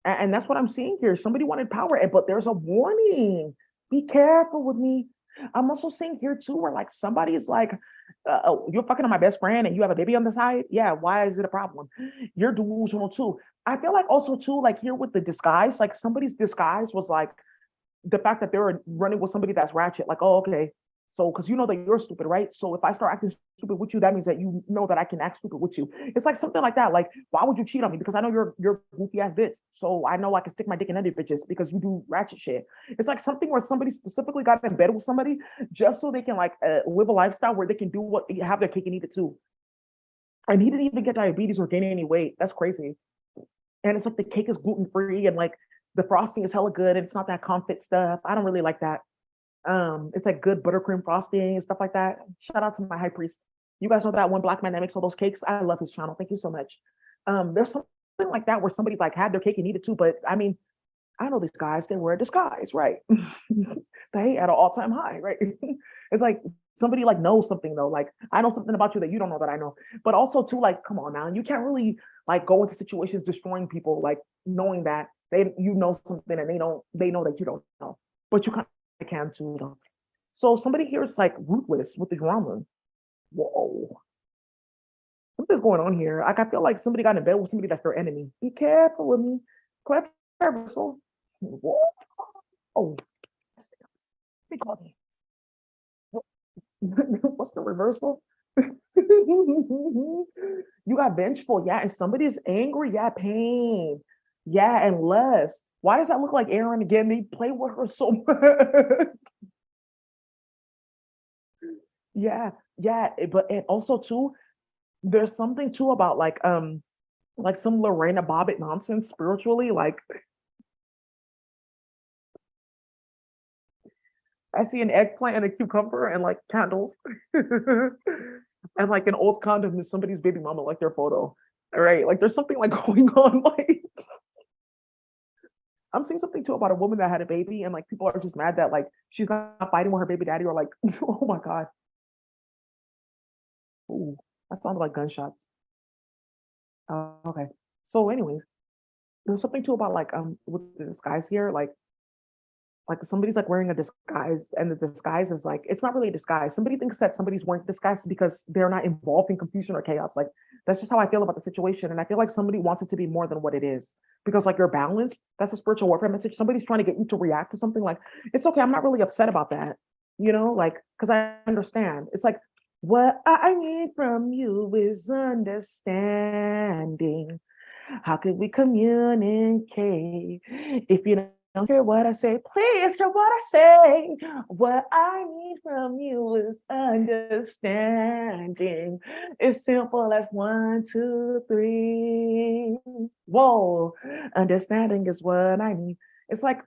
And that's what I'm seeing here. Somebody wanted power, but there's a warning. Be careful with me. I'm also seeing here too, where like somebody's like, oh, you're fucking on my best friend and you have a baby on the side. Yeah, why is it a problem? You're delusional too. I feel like also too, like here with the disguise, like somebody's disguise was like the fact that they're running with somebody that's ratchet. Like, oh, okay. So, because you know that you're stupid, right? So if I start acting stupid with you, that means that you know that I can act stupid with you. It's like something like that. Like, why would you cheat on me? Because I know you're goofy ass bitch. So I know I can stick my dick in other bitches because you do ratchet shit. It's like something where somebody specifically got in bed with somebody just so they can like live a lifestyle where they can do what have their cake and eat it too. And he didn't even get diabetes or gain any weight. That's crazy. And it's like the cake is gluten free and like the frosting is hella good. And it's not that confit stuff. I don't really like that. It's like good buttercream frosting and stuff like that. Shout out to my high priest. You guys know that one black man that makes all those cakes. I love his channel. Thank you so much. There's something like that where somebody like had their cake and eat it too. But I mean, I know these guys, they wear a disguise, right? They at an all-time high, right? It's like somebody like knows something though. Like I know something about you that you don't know that I know. But also too, like, come on now, you can't really like go into situations destroying people, like knowing that you know something and they know that you don't know. But you kind of can too though. So somebody here is like ruthless with the drama. Whoa. Something's going on here. Like I feel like somebody got in bed with somebody that's their enemy. Be careful with me. Clap reversal. Whoa. Oh, be call me. reversal. You got vengeful, yeah, and somebody's angry, yeah, pain, yeah, and lust. Why does that look like Aaron again? They play with her so much. Yeah, yeah, but and also too, there's something too about like some Lorena Bobbitt nonsense spiritually. Like I see an eggplant and a cucumber and like candles and like an old condom is somebody's baby mama, like their photo. All right, like there's something like going on. Like I'm seeing something too about a woman that had a baby and like people are just mad that like she's not fighting with her baby daddy or like oh my god, ooh, that sounded like gunshots. Okay, so anyways, there's something too about with the disguise here, like somebody's like wearing a disguise and the disguise is like it's not really a disguise. Somebody thinks that somebody's wearing a disguise because they're not involved in confusion or chaos. Like that's just how I feel about the situation. And I feel like somebody wants it to be more than what it is. Because like you're balanced, that's a spiritual warfare message. Somebody's trying to get you to react to something like it's okay, I'm not really upset about that. Like because I understand. It's like what I need from you is understanding. How could we communicate if you don't hear what I say? Please hear what I say. What I need from you is understanding. It's simple as one, two, three. Whoa, understanding is what I need. It's like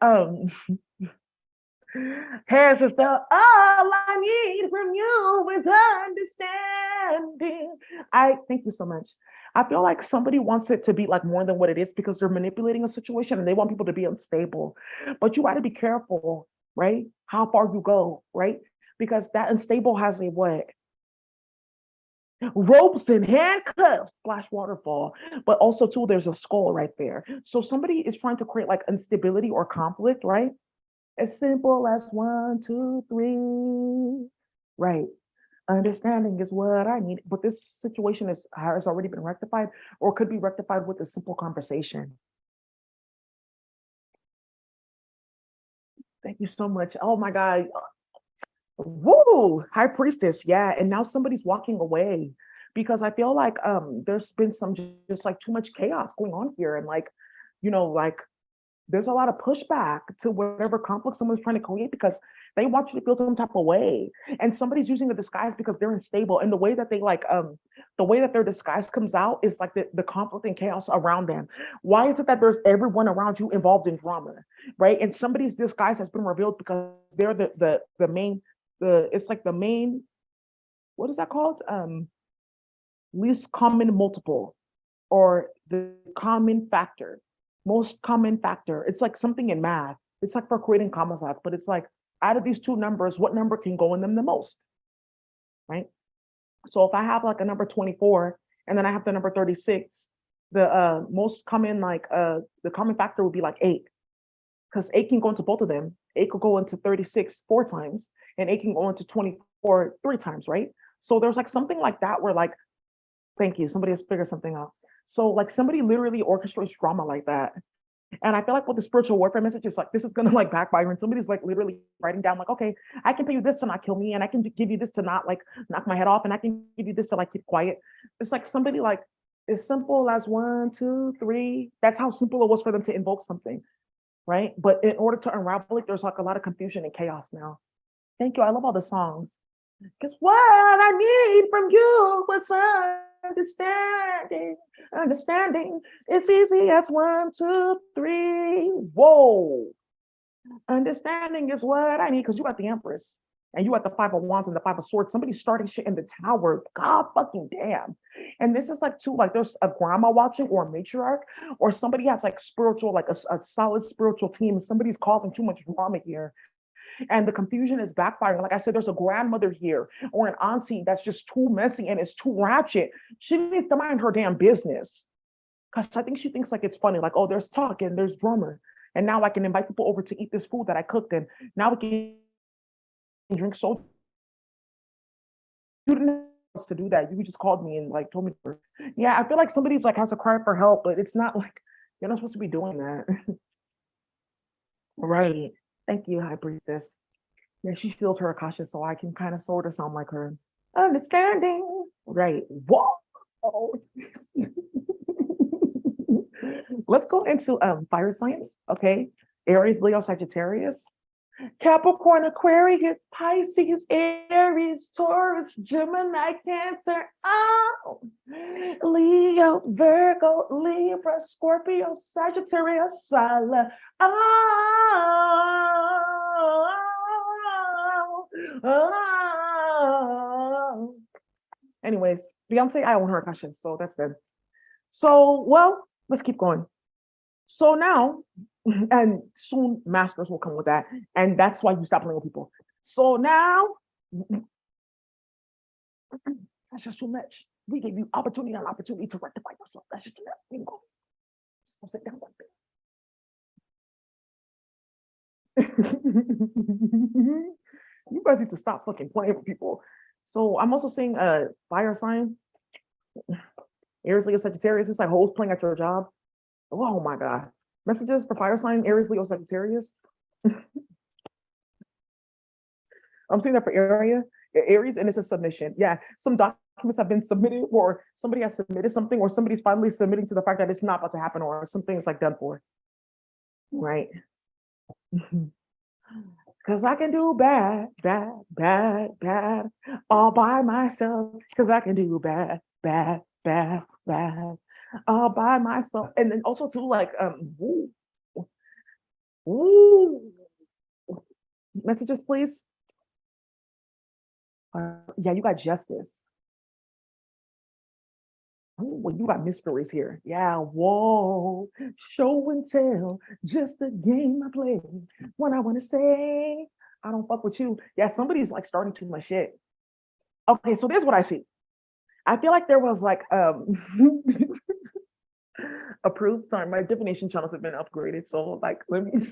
hey, sister, all I need from you is understanding. I thank you so much. I feel like somebody wants it to be like more than what it is because they're manipulating a situation and they want people to be unstable. But you got to be careful, right? How far you go, right? Because that unstable has a what? Ropes and handcuffs, splash waterfall. But also, too, there's a skull right there. So somebody is trying to create like instability or conflict, right? As simple as one, two, three. Right. Understanding is what I need. But this situation has already been rectified or could be rectified with a simple conversation. Thank you so much. Oh my God. Woo! High priestess. Yeah. And now somebody's walking away because I feel like there's been some just like too much chaos going on here. And like there's a lot of pushback to whatever conflict someone's trying to create because they want you to feel some type of way. And somebody's using a disguise because they're unstable. And the way that the way that their disguise comes out is like the conflict and chaos around them. Why is it that there's everyone around you involved in drama? Right. And somebody's disguise has been revealed because they're the main, it's like the main, what is that called? Least common multiple or the common factor, most common factor. It's like something in math. It's like for creating common sets, but it's like out of these two numbers, what number can go in them the most, right? So if I have like a number 24 and then I have the number 36, the most common the common factor would be like 8 because 8 can go into both of them. 8 could go into 36 4 times and 8 can go into 24 3 times, right? So there's like something like that where like, thank you, somebody has figured something out. So like somebody literally orchestrates drama like that. And I feel like with the spiritual warfare message, it's like this is gonna like backfire. And somebody's like literally writing down, like, okay, I can pay you this to not kill me, and I can give you this to not like knock my head off, and I can give you this to like keep quiet. It's like somebody like as simple as one, two, three. That's how simple it was for them to invoke something, right? But in order to unravel it, there's like a lot of confusion and chaos now. Thank you. I love all the songs. Because what I need from you was understanding. Understanding. It's easy as one, two, three. Whoa. Understanding is what I need because you got the Empress and you got the Five of Wands and the Five of Swords. Somebody's starting shit in the tower. God fucking damn. And this is like too, like there's a grandma watching or a matriarch, or somebody has like spiritual, like a solid spiritual team. Somebody's causing too much drama here and the confusion is backfiring. Like I said, there's a grandmother here or an auntie that's just too messy and it's too ratchet. She needs to mind her damn business. Because I think she thinks like it's funny, like, oh, there's talk and there's drama. And now I can invite people over to eat this food that I cooked. And now we can drink soda. You didn't have to do that. You just called me and like told me. Yeah, I feel like somebody's like has to cry for help, but it's not like you're not supposed to be doing that. Right. Thank you, High Priestess. Yeah, she feels her Akasha, so I can kind of sort of sound like her. understanding. Right. Whoa. Let's go into fire signs. Okay. Aries, Leo, Sagittarius. Capricorn, Aquarius, Pisces, Aries, Taurus, Gemini, Cancer, oh, Leo, Virgo, Libra, Scorpio, Sagittarius, Sala, oh. Anyways, Beyonce, I own her question, so that's good. So, well, let's keep going. So now, and soon masters will come with that. And that's why you stop playing with people. So now, that's just too much. We gave you opportunity on opportunity to rectify yourself. That's just too much. We can go. Just go sit down one thing. You guys need to stop fucking playing with people. So I'm also seeing a fire sign. Aries, Leo, Sagittarius. It's like hoes playing at your job. Oh my God. Messages for fire sign, Aries, Leo, Sagittarius. I'm seeing that for Aries, and it's a submission. Yeah, some documents have been submitted, or somebody has submitted something, or somebody's finally submitting to the fact that it's not about to happen, or something is like done for. Right. Because I can do bad, bad, bad, bad, all by myself. Because I can do bad, bad, bad, bad, all by myself. And then also too, like, ooh, ooh. Messages, please. Yeah, you got justice. Oh, well, you got mysteries here. Yeah, whoa, show and tell, just a game I play. When I want to say, I don't fuck with you. Yeah, somebody's like starting too much shit. Okay, so here's what I see. I feel like there was like approved. Sorry, my divination channels have been upgraded. So like, let me just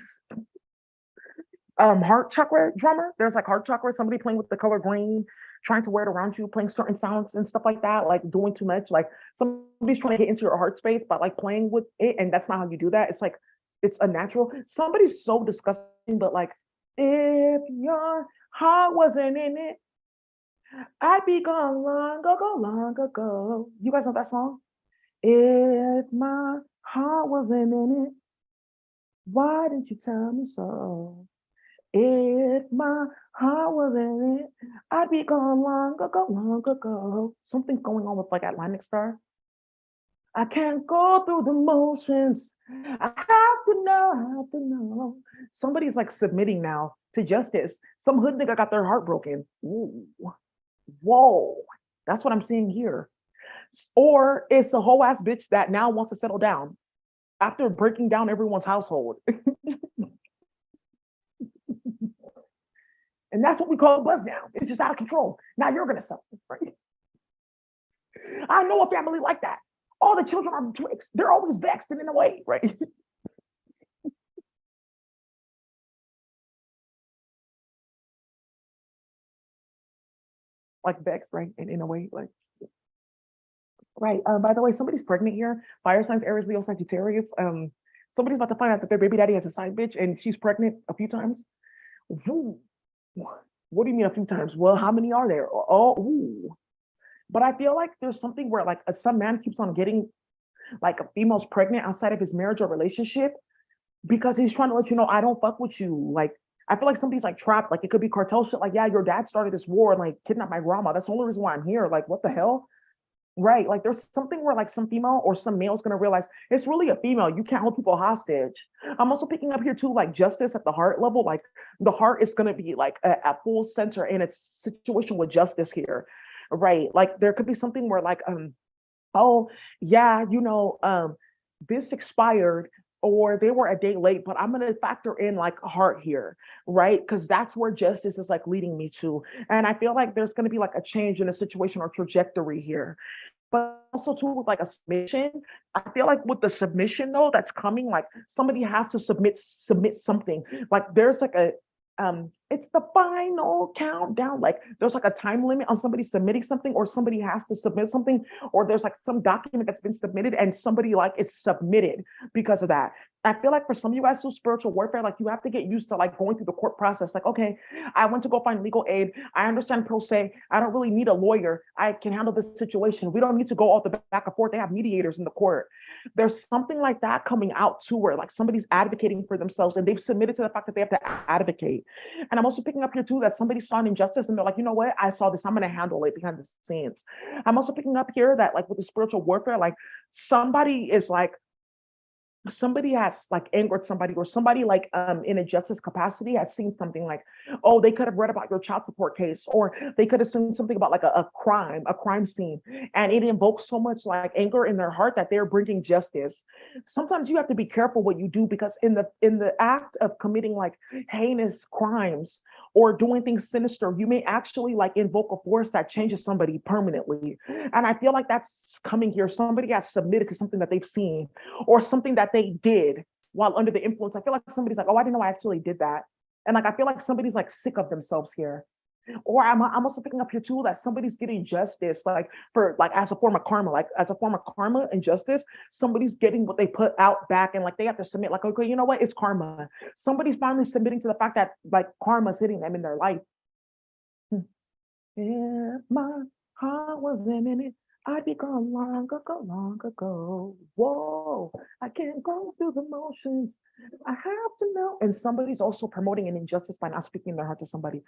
heart chakra drummer. There's like heart chakra, somebody playing with the color green, trying to wear it around you, playing certain sounds and stuff like that, like doing too much. Like somebody's trying to get into your heart space, but like playing with it, and that's not how you do that. It's like it's unnatural. Somebody's so disgusting, but like if your heart wasn't in it, I'd be gone long ago, long ago. You guys know that song? If my heart wasn't in it, why didn't you tell me so? If my heart was in it, I'd be gone long ago, long ago. Something's going on with like Atlantic Star. I can't go through the motions. I have to know, I have to know. Somebody's like submitting now to justice. Some hood nigga got their heart broken. Ooh. Whoa. That's what I'm seeing here. Or it's a whole ass bitch that now wants to settle down after breaking down everyone's household. And that's what we call a buzz down. It's just out of control. Now you're going to suffer, right? I know a family like that. All the children are twigs. They're always vexed and in a way, right? Like vexed, right? And in a way, like, right. By the way, somebody's pregnant here. Fire signs, Aries, Leo, Sagittarius. Somebody's about to find out that their baby daddy has a side bitch and she's pregnant a few times. Ooh. What do you mean a few times? Well, how many are there? Oh, ooh. But I feel like there's something where like some man keeps on getting like a female's pregnant outside of his marriage or relationship because he's trying to let you know I don't fuck with you. Like I feel like somebody's like trapped. Like it could be cartel shit. Like yeah, your dad started this war and like kidnapped my grandma. That's the only reason why I'm here. Like what the hell? Right. Like there's something where like some female or some male is gonna realize it's really a female. You can't hold people hostage. I'm also picking up here too, like justice at the heart level. Like the heart is gonna be like a full center in its situation with justice here. Right. Like there could be something where like oh yeah, this expired or they were a day late, but I'm going to factor in like heart here, right? Because that's where justice is like leading me to. And I feel like there's going to be like a change in a situation or trajectory here. But also too with like a submission, I feel like with the submission though that's coming, like somebody has to submit something. Like there's like a it's the final countdown. Like there's like a time limit on somebody submitting something, or somebody has to submit something, or there's like some document that's been submitted and somebody like is submitted because of that. I feel like for some of you guys who spiritual warfare, like you have to get used to like going through the court process. Like, okay, I went to go find legal aid. I understand pro se. I don't really need a lawyer. I can handle this situation. We don't need to go all the back and forth. They have mediators in the court. There's something like that coming out too, where like somebody's advocating for themselves and they've submitted to the fact that they have to advocate. And I'm also picking up here too that somebody saw an injustice and they're like, you know what? I saw this. I'm going to handle it behind the scenes. I'm also picking up here that like with the spiritual warfare, like somebody is like, somebody has like angered somebody, or somebody like in a justice capacity has seen something like, oh, they could have read about your child support case, or they could have seen something about like a crime scene, and it invokes so much like anger in their heart that they're bringing justice. Sometimes you have to be careful what you do, because in the act of committing like heinous crimes or doing things sinister, you may actually like invoke a force that changes somebody permanently. And I feel like that's coming here. Somebody has submitted to something that they've seen, or something that they did while under the influence. I feel like somebody's like, oh, I didn't know I actually did that. And like, I feel like somebody's like sick of themselves here. Or I'm also picking up here too that somebody's getting justice, like for like as a form of karma, like as a form of karma and justice, somebody's getting what they put out back, and like they have to submit, like, okay, you know what? It's karma. Somebody's finally submitting to the fact that like karma's hitting them in their life. If my heart was in it, I'd be gone long ago, long ago. Whoa, I can't go through the motions. I have to know. And somebody's also promoting an injustice by not speaking their heart to somebody.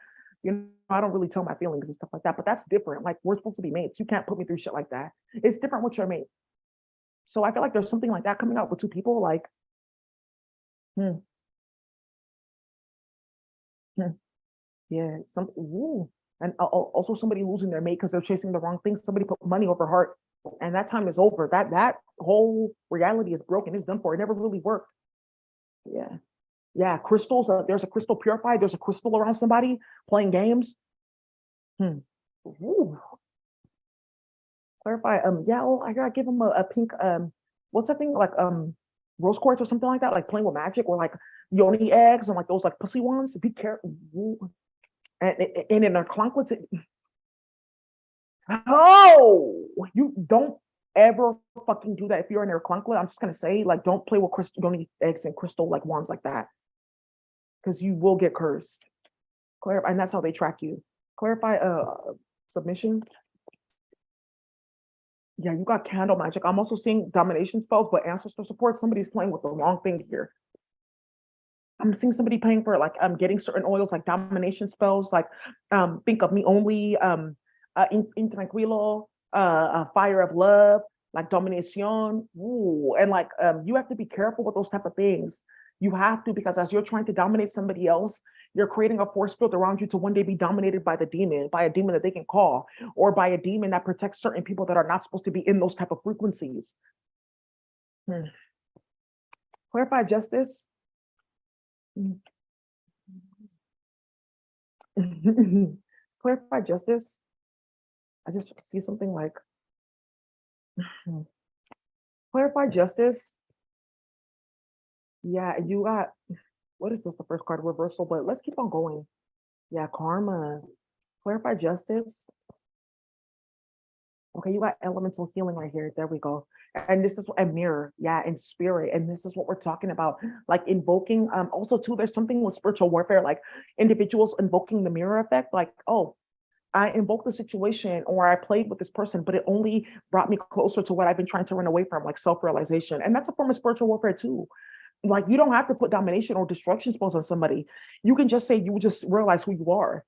You know, I don't really tell my feelings and stuff like that, but that's different. Like, we're supposed to be mates. You can't put me through shit like that. It's different with your mate. So I feel like there's something like that coming out with two people. Like, hmm, hmm, yeah, some, ooh. And also somebody losing their mate because they're chasing the wrong thing. Somebody put money over heart, and that time is over. That whole reality is broken. It's done for. It never really worked. Yeah, yeah. Crystals. There's a crystal purified. There's a crystal around somebody playing games. Hmm. Ooh. Clarify. Yeah. Oh, I gotta give them a pink. What's that thing like? Rose quartz or something like that. Like playing with magic, or like yoni eggs and like those like pussy ones. Be careful. And in their clunklets, oh, you don't ever fucking do that if you're in their clunklet. I'm just gonna say, like, don't play with crystal, don't eat eggs and crystal like wands like that, because you will get cursed. Clarify, and that's how they track you. Clarify submission. Yeah, you got candle magic. I'm also seeing domination spells, but ancestor support. Somebody's playing with the wrong thing here. I'm seeing somebody paying for like getting certain oils like domination spells, like think of me only, in tranquilo, fire of love, like domination. Ooh, and like you have to be careful with those type of things. You have to, because as you're trying to dominate somebody else, you're creating a force field around you to one day be dominated by the demon, by a demon that they can call, or by a demon that protects certain people that are not supposed to be in those type of frequencies. Hmm. Clarify justice. Clarify justice. I just see something like clarify justice. Yeah, you got, what is this? The first card reversal, but let's keep on going. Yeah, karma. Clarify justice. Okay, you got elemental healing right here. There we go. And this is a mirror, yeah, in spirit. And this is what we're talking about. Like invoking, also too, there's something with spiritual warfare, like individuals invoking the mirror effect, like, oh, I invoked the situation, or I played with this person, but it only brought me closer to what I've been trying to run away from, like self-realization. And that's a form of spiritual warfare too. Like you don't have to put domination or destruction spells on somebody. You can just say you just realize who you are.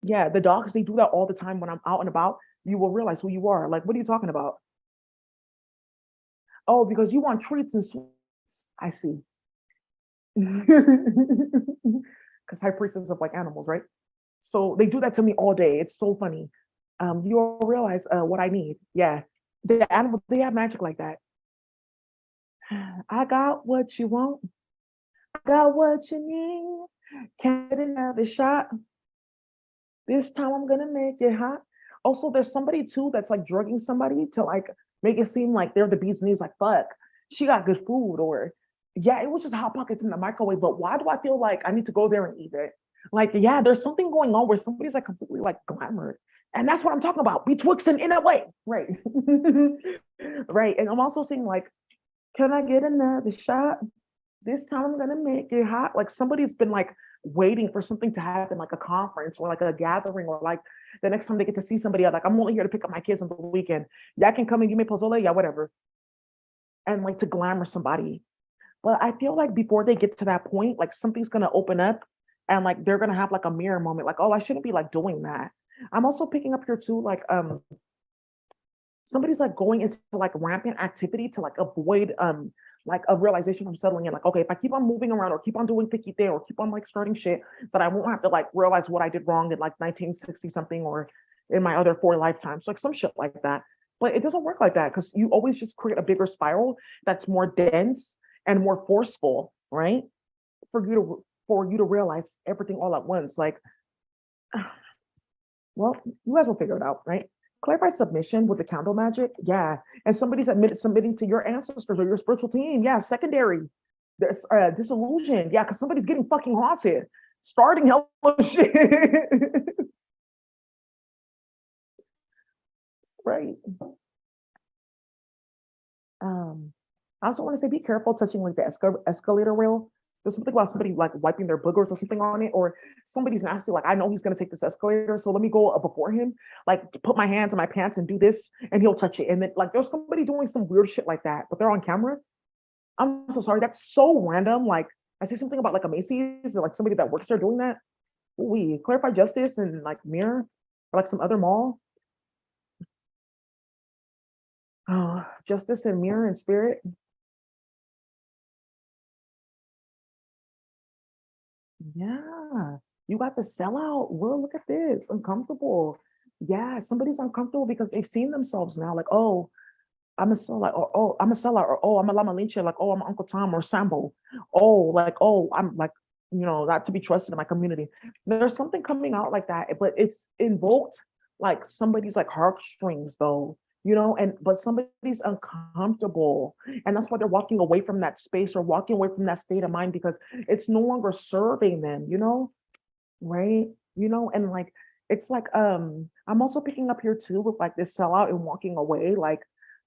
Yeah, the dogs, they do that all the time when I'm out and about. You will realize who you are. Like, what are you talking about? Oh, because you want treats and sweets. I see. Because high priestess of like animals, right? So they do that to me all day. It's so funny. You'll realize what I need. Yeah. The animals, they have magic like that. I got what you want. I got what you need. Can't get another shot. This time I'm gonna make it hot. Also, there's somebody too that's like drugging somebody to like make it seem like they're the bee's knees. Like, fuck, she got good food, or yeah, it was just hot pockets in the microwave. But why do I feel like I need to go there and eat it? Like, yeah, there's something going on where somebody's like completely like glamored. And that's what I'm talking about. Betwixt in a way. Right. Right. And I'm also seeing like, can I get another shot? This time I'm gonna make it hot. Like somebody's been like waiting for something to happen, like a conference or like a gathering, or like the next time they get to see somebody. I'm like, I'm only here to pick up my kids on the weekend. Y'all can come and give me pozole, yeah, whatever. And like to glamour somebody. But I feel like before they get to that point, like something's gonna open up and like they're gonna have like a mirror moment, like, oh, I shouldn't be like doing that. I'm also picking up here too, like somebody's like going into like rampant activity to like avoid like a realization from settling in. Like, okay, if I keep on moving around or keep on doing picky there or keep on like starting shit, that I won't have to like realize what I did wrong in like 1960 something or in my other 4 lifetimes, like some shit like that. But it doesn't work like that because you always just create a bigger spiral that's more dense and more forceful, right? For you to realize everything all at once. Like, well, you guys will figure it out, right? Clarify submission with the candle magic. Yeah. And somebody's submitting to your ancestors or your spiritual team. Yeah. Secondary. There's disillusion. Yeah. Because somebody's getting fucking haunted. Starting hell shit. Right. I also want to say be careful touching like the escalator rail. There's something about somebody like wiping their boogers or something on it, or somebody's nasty. Like, I know he's gonna take this escalator, so let me go before him, like put my hands in my pants and do this, and he'll touch it. And then like there's somebody doing some weird shit like that, but they're on camera. I'm so sorry. That's so random. Like I say something about like a Macy's, or like somebody that works there doing that. We clarify justice and like mirror, or like some other mall. Justice and mirror and spirit. Yeah, you got the sellout. Well, look at this. Uncomfortable. Yeah, somebody's uncomfortable because they've seen themselves now. Like, oh, I'm a sellout, or oh, I'm a sellout, or oh, I'm a Lama Lincha, like, oh, I'm Uncle Tom or Sambo. Oh, like, oh, I'm like, not to be trusted in my community. There's something coming out like that, but it's invoked like somebody's like heartstrings though, and but somebody's uncomfortable. And that's why they're walking away from that space or walking away from that state of mind because it's no longer serving them. Right? And like it's like I'm also picking up here too with like this sellout and walking away. Like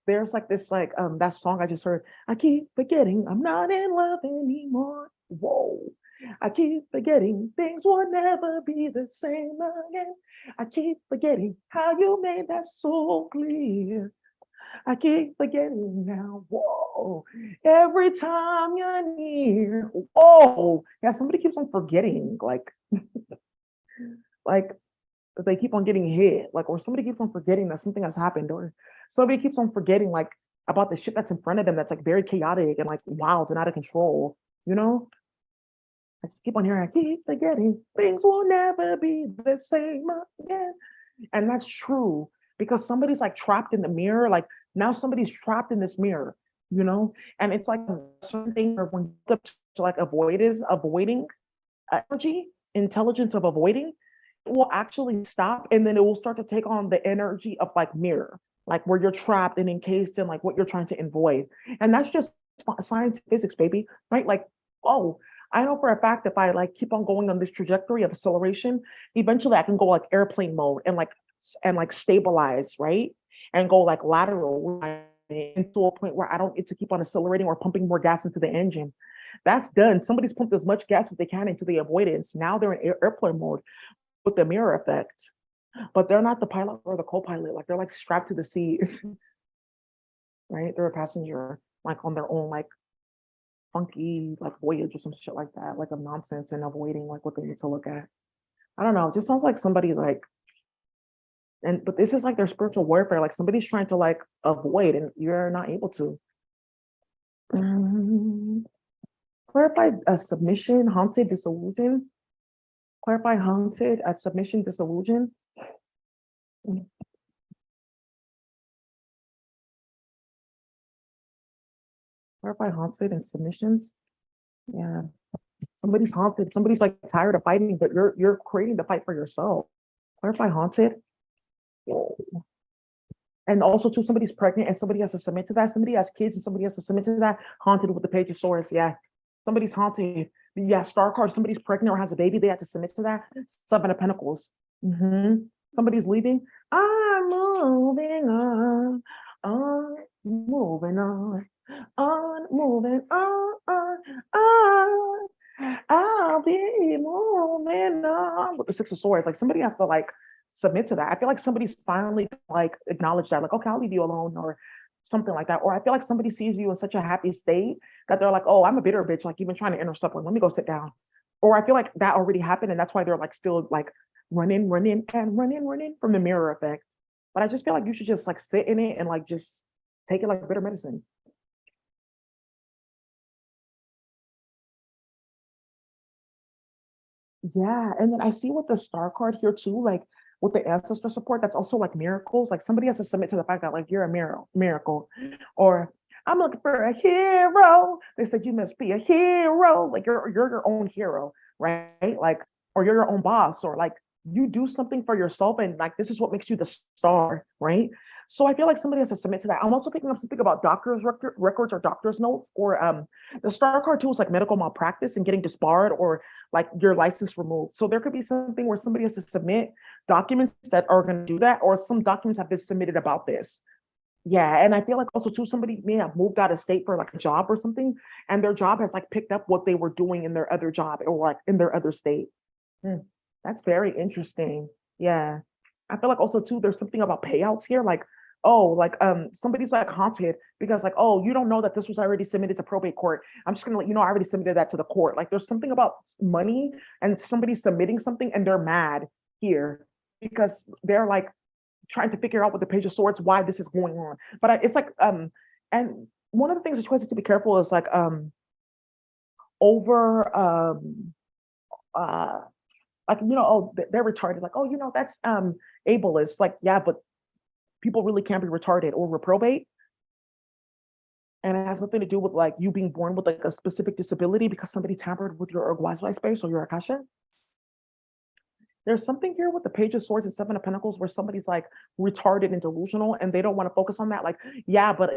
there's like this like that song I just heard. I keep forgetting I'm not in love anymore. Whoa. I keep forgetting things will never be the same again. I keep forgetting how you made that so clear. I keep forgetting now. Whoa. Every time you're near. Whoa. Yeah, somebody keeps on forgetting. Like they keep on getting hit, like, or somebody keeps on forgetting that something has happened, or somebody keeps on forgetting like about the shit that's in front of them that's like very chaotic and like wild and out of control, you know? I just keep on hearing, I keep forgetting things will never be the same again. And that's true because somebody's like trapped in the mirror. Like now somebody's trapped in this mirror. And it's like certain things are when you get to like avoiding energy, intelligence of avoiding, it will actually stop and then it will start to take on the energy of like mirror, like where you're trapped and encased in like what you're trying to avoid. And that's just science physics, baby, right? Like, oh, I know for a fact if I like keep on going on this trajectory of acceleration, eventually I can go like airplane mode and like stabilize, right? And go like lateral into a point where I don't get to keep on accelerating or pumping more gas into the engine. That's done. Somebody's pumped as much gas as they can into the avoidance. Now they're in airplane mode with the mirror effect, but they're not the pilot or the co-pilot. Like they're like strapped to the seat, right? They're a passenger, like on their own, like funky, like voyage or some shit like that, like of nonsense and avoiding like what they need to look at. I don't know. It just sounds like somebody like, but this is like their spiritual warfare. Like somebody's trying to like avoid and you're not able to. Um, Clarify a submission, haunted, disillusion. Clarify haunted as submission, disillusion. Clarify haunted and submissions. Yeah. Somebody's haunted. Somebody's like tired of fighting, but you're creating the fight for yourself. Clarify haunted. Whoa. And also too, somebody's pregnant and somebody has to submit to that. Somebody has kids and somebody has to submit to that. Haunted with the page of swords. Yeah. Somebody's haunted. Yeah, star card, somebody's pregnant or has a baby, they have to submit to that. Seven of Pentacles. Somebody's leaving. I'm moving on, moving on, moving on. I'll be moving on with the Six of Swords. Like somebody has to like submit to that. I feel like somebody's finally like acknowledged that, like, okay, I'll leave you alone, or something like that. Or I feel like somebody sees you in such a happy state that they're like, oh, I'm a bitter bitch. Like you've been trying to intercept one. Let me go sit down. Or I feel like that already happened, and that's why they're like still like running from the mirror effect. But I just feel like you should just like sit in it and like just take it like bitter medicine. Yeah, and then I see with the star card here too, like with the ancestor support, that's also like miracles. Like somebody has to submit to the fact that like you're a miracle, or I'm looking for a hero. They said you must be a hero. Like you're your own hero, right? Like, or you're your own boss, or like you do something for yourself, and like this is what makes you the star, right? So I feel like somebody has to submit to that. I'm also picking up something about doctor's records or doctor's notes, or the star card too is like medical malpractice and getting disbarred, or like your license removed. So there could be something where somebody has to submit documents that are going to do that, or some documents have been submitted about this. Yeah, and I feel like also too somebody may have moved out of state for like a job or something, and their job has like picked up what they were doing in their other job or like in their other state. Hmm, that's very interesting. Yeah. I feel like also too, there's something about payouts here. Like, oh, like somebody's like haunted because like, oh, you don't know that this was already submitted to probate court. I'm just gonna let you know I already submitted that to the court. Like there's something about money and somebody submitting something and they're mad here because they're like trying to figure out with the Page of Swords why this is going on. But it's like and one of the things that you have to be careful is like over uh like oh they're retarded, like oh that's ableist, like yeah, but people really can't be retarded or reprobate, and it has nothing to do with like you being born with like a specific disability because somebody tampered with your Wi-Fi space or your Akasha. There's something here with the Page of Swords and Seven of Pentacles where somebody's like retarded and delusional and they don't want to focus on that. Like, yeah, but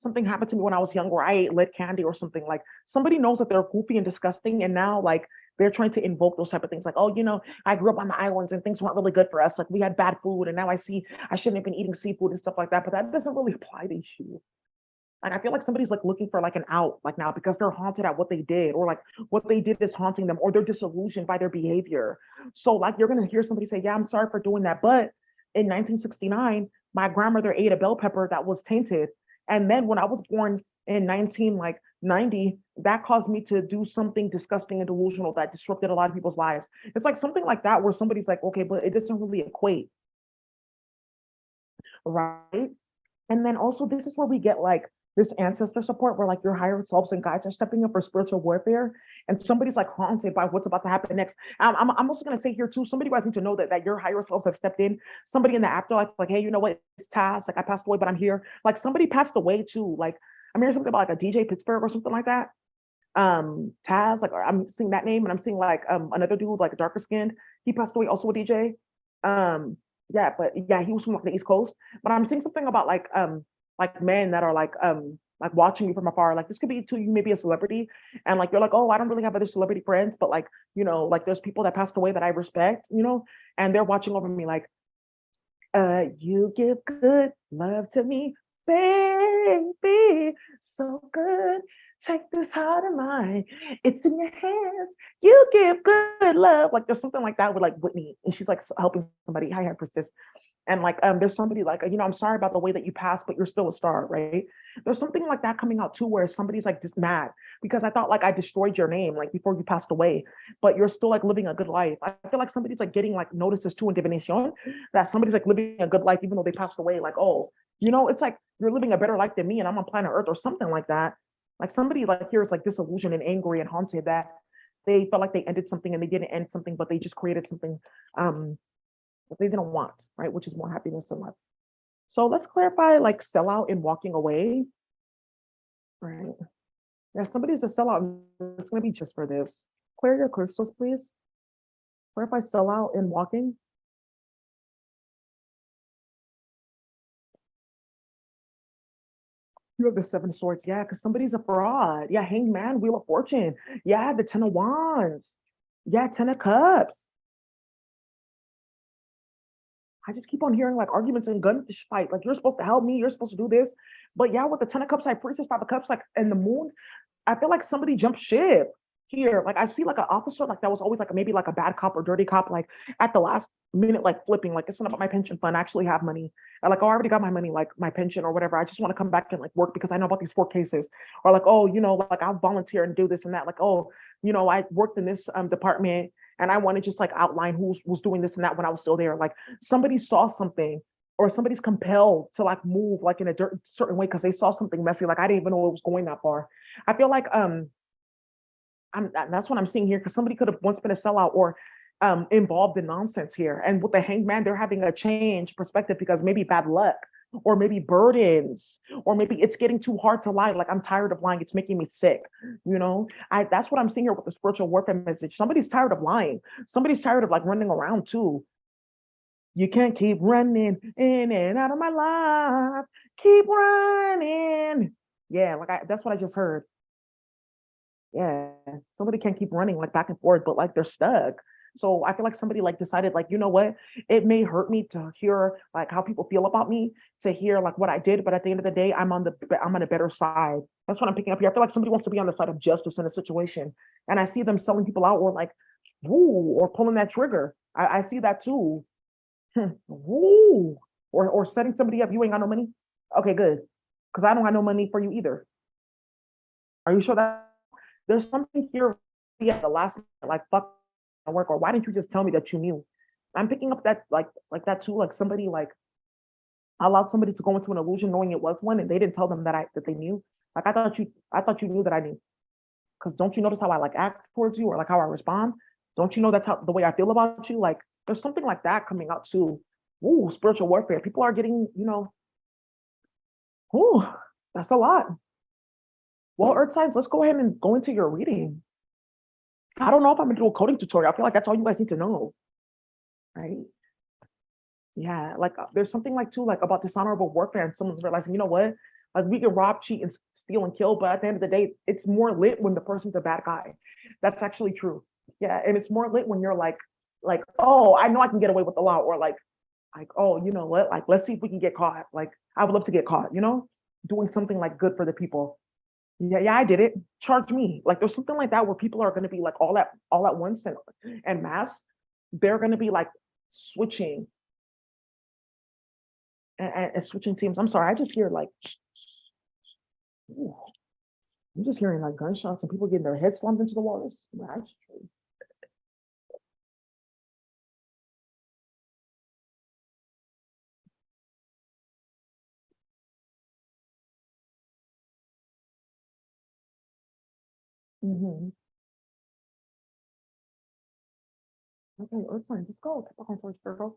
something happened to me when I was younger. I ate lead candy or something. Like somebody knows that they're goofy and disgusting, and now like they're trying to invoke those type of things. Like, oh, I grew up on the islands and things weren't really good for us. Like we had bad food, and now I see I shouldn't have been eating seafood and stuff like that. But that doesn't really apply to you. And I feel like somebody's like looking for like an out like now because they're haunted at what they did, or like what they did is haunting them, or they're disillusioned by their behavior. So like you're gonna hear somebody say, yeah, I'm sorry for doing that, but in 1969 my grandmother ate a bell pepper that was tainted, and then when I was born in 1990, that caused me to do something disgusting and delusional that disrupted a lot of people's lives. It's like something like that where somebody's like, okay, but it doesn't really equate, right? And then also, this is where we get like this ancestor support where like your higher selves and guides are stepping up for spiritual warfare. And somebody's like haunted by what's about to happen next. I'm also going to say here too, somebody guys need to know that your higher selves have stepped in. Somebody in the afterlife, like, hey, you know what? It's Taz. Like I passed away, but I'm here. Like somebody passed away too. Like I'm hearing something about like a DJ Pittsburgh or something like that. Taz, like I'm seeing that name, and I'm seeing like another dude like darker skinned. He passed away, also a DJ. Yeah, but yeah, he was from like the East Coast. But I'm seeing something about like men that are like watching you from afar. Like this could be to you, maybe a celebrity, and like you're like, oh, I don't really have other celebrity friends, but like like there's people that passed away that I respect, and they're watching over me like, you give good love to me, baby, so good. Take this heart of mine. It's in your hands. You give good love. Like there's something like that with like Whitney, and she's like helping somebody. Hi, Priestess. And like there's somebody like, I'm sorry about the way that you passed, but you're still a star, right? There's something like that coming out too, where somebody's like just mad because I thought like I destroyed your name like before you passed away, but you're still like living a good life. I feel like somebody's like getting like notices too in divination that somebody's like living a good life even though they passed away. Like, oh, it's like you're living a better life than me and I'm on planet Earth or something like that. Like somebody like here is like disillusioned and angry and haunted that they felt like they ended something and they didn't end something, but they just created something that they didn't want, right? Which is more happiness in life. So let's clarify like sellout and walking away, right? Yeah, somebody's a sellout. It's gonna be just for this. Clear your crystals, please. Clarify sellout and walking. You have the Seven of Swords. Yeah, because somebody's a fraud. Yeah, Hanged Man, Wheel of Fortune. Yeah, the Ten of Wands. Yeah, Ten of Cups. I just keep on hearing like arguments and gun fight. Like you're supposed to help me, you're supposed to do this. But yeah, with the Ten of Cups, High Priestess, Five of Cups, like and the Moon, I feel like somebody jumped ship here. Like I see like an officer like that was always like maybe like a bad cop or dirty cop, like at the last minute, like flipping, like it's not about my pension fund. I actually have money. I like, oh, I already got my money, like my pension or whatever. I just want to come back and like work because I know about these four cases. Or like, oh, like I'll volunteer and do this and that. Like, oh, I worked in this department and I want to just like outline who was doing this and that when I was still there. Like somebody saw something or somebody's compelled to like move like in a certain way because they saw something messy. Like I didn't even know it was going that far. I feel like that's what I'm seeing here because somebody could have once been a sellout or involved in nonsense here. And with the Hanged Man, they're having a change perspective because maybe bad luck or maybe burdens or maybe it's getting too hard to lie. Like I'm tired of lying. It's making me sick. That's what I'm seeing here with the spiritual warfare message. Somebody's tired of lying. Somebody's tired of like running around too. You can't keep running in and out of my life. Keep running. Yeah, that's what I just heard. Yeah, somebody can't keep running like back and forth, but like they're stuck. So I feel like somebody like decided like, you know what? It may hurt me to hear like how people feel about me, to hear like what I did, but at the end of the day, I'm on a better side. That's what I'm picking up here. I feel like somebody wants to be on the side of justice in a situation, and I see them selling people out or like, woo, or pulling that trigger. I see that too. Woo, or setting somebody up. You ain't got no money. Okay, good, because I don't have no money for you either. Are you sure that? There's something here at the last like fuck work, or why didn't you just tell me that you knew? I'm picking up that like that too, like somebody like allowed somebody to go into an illusion knowing it was one and they didn't tell them that they knew. Like I thought you knew that I knew. Because don't you notice how I like act towards you or like how I respond? Don't you know that's how the way I feel about you? Like there's something like that coming out too. Ooh, spiritual warfare. People are getting, ooh, that's a lot. Well, Earth signs, let's go ahead and go into your reading. I don't know if I'm gonna do a coding tutorial. I feel like that's all you guys need to know, right? Yeah, like there's something like too, like about dishonorable warfare, and someone's realizing, you know what? Like we can rob, cheat, and steal and kill, but at the end of the day, it's more lit when the person's a bad guy. That's actually true. Yeah, and it's more lit when you're like, oh, I know I can get away with the law, or like, oh, you know what? Like, let's see if we can get caught. Like, I would love to get caught, doing something like good for the people. Yeah, yeah, I did it. Charge me. Like there's something like that where people are going to be like all at once and mass. They're going to be like switching and switching teams. I'm sorry, I just hear like ooh, I'm just hearing like gunshots and people getting their heads slammed into the walls. That's true. Mm-hmm. Okay, Earth sign, let's go. Capricorn, Taurus, Virgo.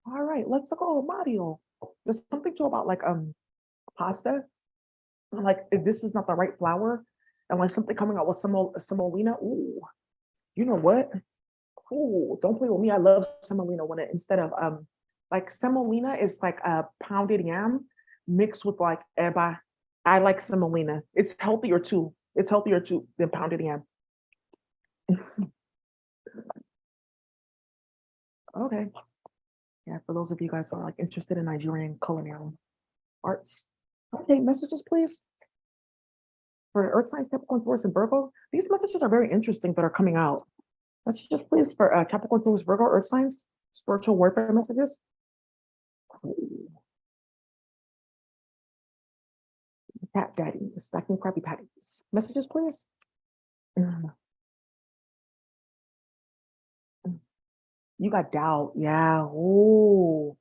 All right, let's go, Mario. There's something too about like pasta. Like if this is not the right flour, and like something coming out with semolina. Ooh, you know what? Ooh, don't play with me. I love semolina when it instead of like semolina is like a pounded yam mixed with like eba. I like semolina. It's healthier too. It's healthier too than pounded yam. Okay. Yeah, for those of you guys who are like interested in Nigerian culinary arts. Okay, messages please. For Earth signs, Capricorn, Taurus, and Virgo. These messages are very interesting that are coming out. Messages please for Capricorn, Taurus, Virgo, Earth signs, spiritual warfare messages. Cat Daddy, stacking Krabby Patties. Messages, please. Mm, You got doubt. Yeah. Ooh.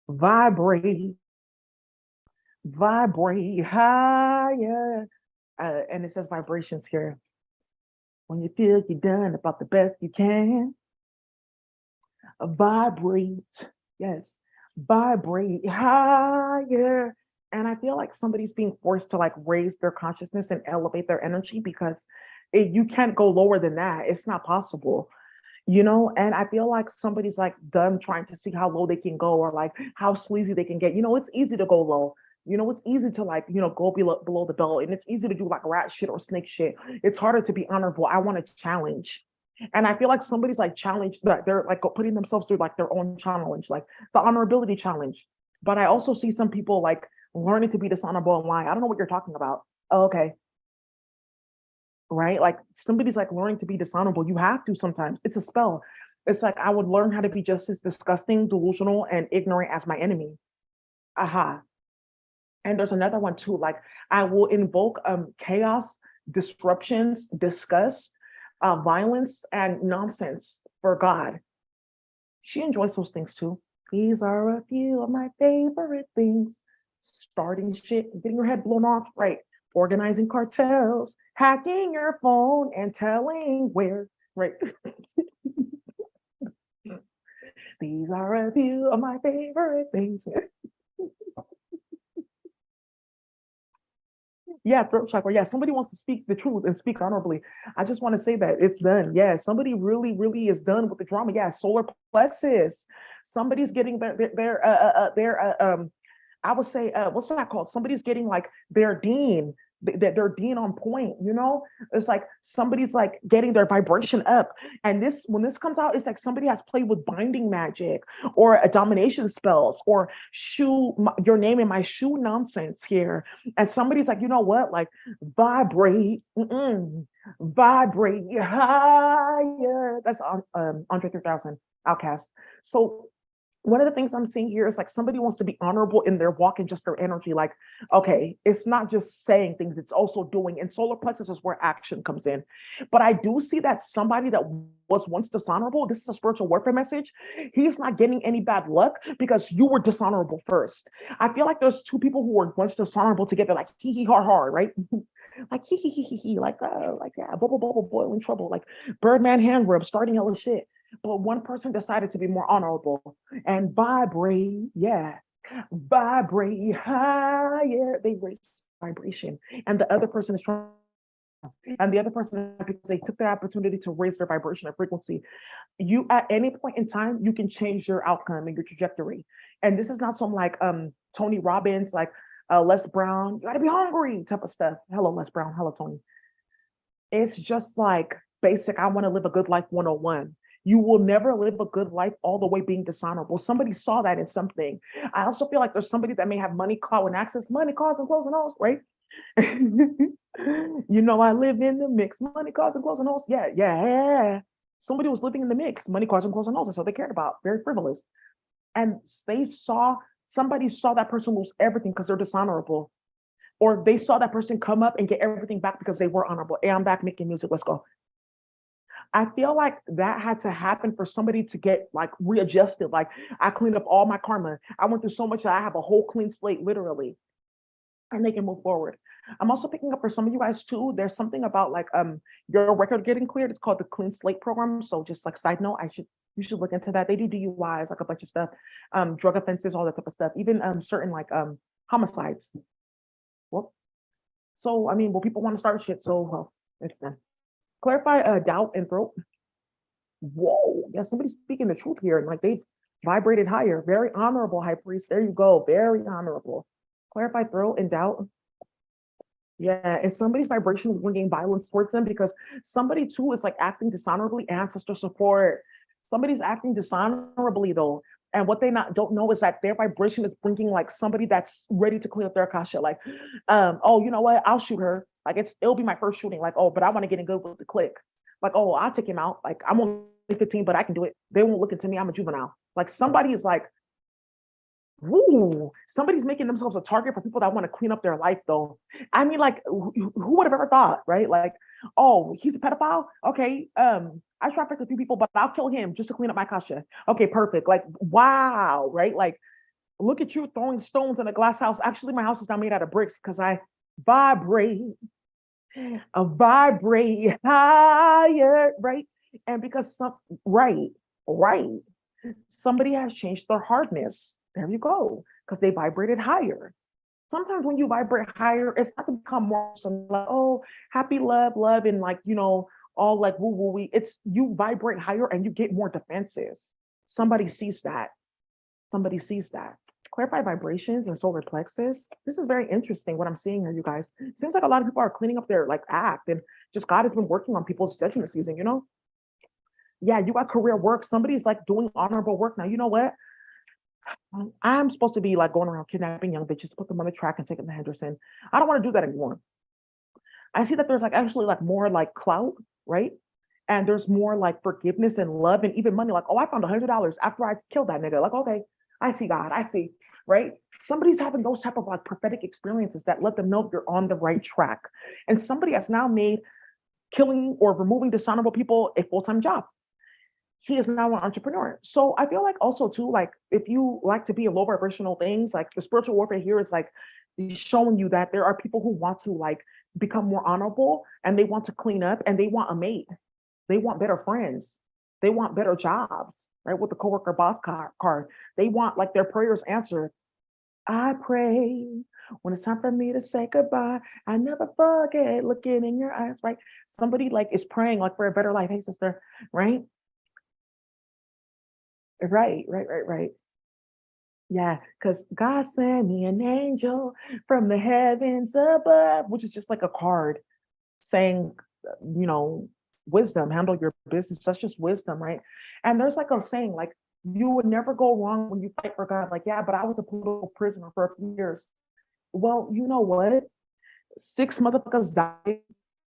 Vibrate. Vibrate higher. And it says vibrations here. When you feel you're done about the best you can, vibrate. Yes. Vibrate higher. And I feel like somebody's being forced to like raise their consciousness and elevate their energy because you can't go lower than that. It's not possible. And I feel like somebody's like done trying to see how low they can go or like how sleazy they can get. It's easy to go low. You know, it's easy to like, go below the belt, and it's easy to do like rat shit or snake shit. It's harder to be honorable. I want to challenge. And I feel like somebody's like challenged that they're like putting themselves through like their own challenge, like the honorability challenge. But I also see some people like learning to be dishonorable and lie. I don't know what you're talking about. Oh, okay. Right? Like somebody's like learning to be dishonorable. You have to sometimes. It's a spell. It's like I would learn how to be just as disgusting, delusional, and ignorant as my enemy. Aha. And there's another one too. Like I will invoke chaos, disruptions, disgust, violence, and nonsense for God. She enjoys those things too. These are a few of my favorite things. Starting shit, getting your head blown off, right? Organizing cartels, hacking your phone, and telling where, right? These are a few of my favorite things. Yeah, throat chakra. Yeah, somebody wants to speak the truth and speak honorably. I just want to say that it's done. Yeah, somebody really, really is done with the drama. Yeah, solar plexus. Somebody's getting their I would say, what's that called? Somebody's getting like their dean, that their dean on point, It's like somebody's like getting their vibration up. And this, when this comes out, it's like somebody has played with binding magic or a domination spells or your name in my shoe nonsense here. And somebody's like, you know what? Like vibrate, vibrate higher. That's on Andre 3000 Outcast. So one of the things I'm seeing here is like somebody wants to be honorable in their walk and just their energy. Like, okay, it's not just saying things, it's also doing. And solar plexus is where action comes in. But I do see that somebody that was once dishonorable, this is a spiritual warfare message. He's not getting any bad luck because you were dishonorable first. I feel like there's two people who were once dishonorable together, like hee hee har har, right? Like hee hee hee hee hee, like yeah, bubble bubble boiling trouble, like Birdman hand rub, starting hella shit. But one person decided to be more honorable and vibrate, yeah, vibrate higher. They raise vibration, and the other person is trying, and the other person, because they took the opportunity to raise their vibration and frequency. You at any point in time, you can change your outcome and your trajectory. And this is not some like Tony Robbins, like Les Brown, you gotta be hungry type of stuff. Hello, Les Brown. Hello, Tony. It's just like basic, I want to live a good life 101. You will never live a good life all the way being dishonorable. Somebody saw that in something. I also feel like there's somebody that may have money, clout, and access. Money, cars, and clothes and hoes, right? I live in the mix. Money, cars, and clothes and hoes. Yeah, yeah. Somebody was living in the mix. Money, cars, and clothes and hoes. That's what they cared about. Very frivolous. And somebody saw that person lose everything because they're dishonorable, or they saw that person come up and get everything back because they were honorable. Hey, I'm back making music. Let's go. I feel like that had to happen for somebody to get like readjusted. Like I cleaned up all my karma. I went through so much that I have a whole clean slate, literally, and they can move forward. I'm also picking up for some of you guys too. There's something about like your record getting cleared. It's called the Clean Slate program. So just like side note, you should look into that. They do DUIs, like a bunch of stuff, drug offenses, all that type of stuff, even certain like homicides. Well, so I mean, well, people want to start shit, so well, it's done. Clarify doubt and throat. Whoa, yeah, somebody's speaking the truth here, and like they've vibrated higher. Very honorable, high priest. There you go. Very honorable. Clarify throat and doubt. Yeah, and somebody's vibration is bringing violence towards them because somebody too is like acting dishonorably. Ancestor support. Somebody's acting dishonorably though, and what they not don't know is that their vibration is bringing like somebody that's ready to clean up their akasha. Like, oh, you know what? I'll shoot her. Like it'll be my first shooting. Like, oh, but I want to get in good with the click. Like, oh, I'll take him out. Like, I'm only 15, but I can do it. They won't look into me. I'm a juvenile. Like somebody is like, ooh, somebody's making themselves a target for people that want to clean up their life, though. I mean, like, who would have ever thought, right? Like, oh, he's a pedophile. Okay, I trafficked a few people, but I'll kill him just to clean up my kasha. Okay, perfect. Like, wow, right? Like, look at you throwing stones in a glass house. Actually, my house is now made out of bricks because I vibrate, vibrate higher, right? And because right, right, somebody has changed their hardness. There you go, because they vibrated higher. Sometimes when you vibrate higher, it's not to become more like, oh, happy love, and like, all like woo woo. It's you vibrate higher and you get more defenses. Somebody sees that. Somebody sees that. clarify vibrations and solar plexus. This is very interesting what I'm seeing here, you guys. Seems like a lot of people are cleaning up their like act and just God has been working on people's judgment season, you know? Yeah, you got career work. Somebody's like doing honorable work. Now, you know what? I'm supposed to be like going around kidnapping young bitches, put them on the track and take them to Henderson. I don't want to do that anymore. I see that there's like actually like more like clout, right? And there's more like forgiveness and love and even money. Like, oh, I found $100 after I killed that nigga. Like, okay, I see God, I see, right? Somebody's having those type of like prophetic experiences that let them know you're on the right track. And somebody has now made killing or removing dishonorable people a full-time job. He is now an entrepreneur. So I feel like also too, like if you like to be in low vibrational things, like the spiritual warfare here is like showing you that there are people who want to like become more honorable and they want to clean up and they want a mate. They want better friends. They want better jobs, right? With the coworker boss card. They want like their prayers answered. I pray when it's time for me to say goodbye. I never forget looking in your eyes, right? Somebody like is praying like for a better life. Hey, sister, right? Right. Yeah, because God sent me an angel from the heavens above, which is just like a card saying, you know, wisdom, handle your business. That's just wisdom, right? And there's like a saying, like, you would never go wrong when you fight for God. Like, yeah, but I was a political prisoner for a few years. Well, you know what? Six motherfuckers died.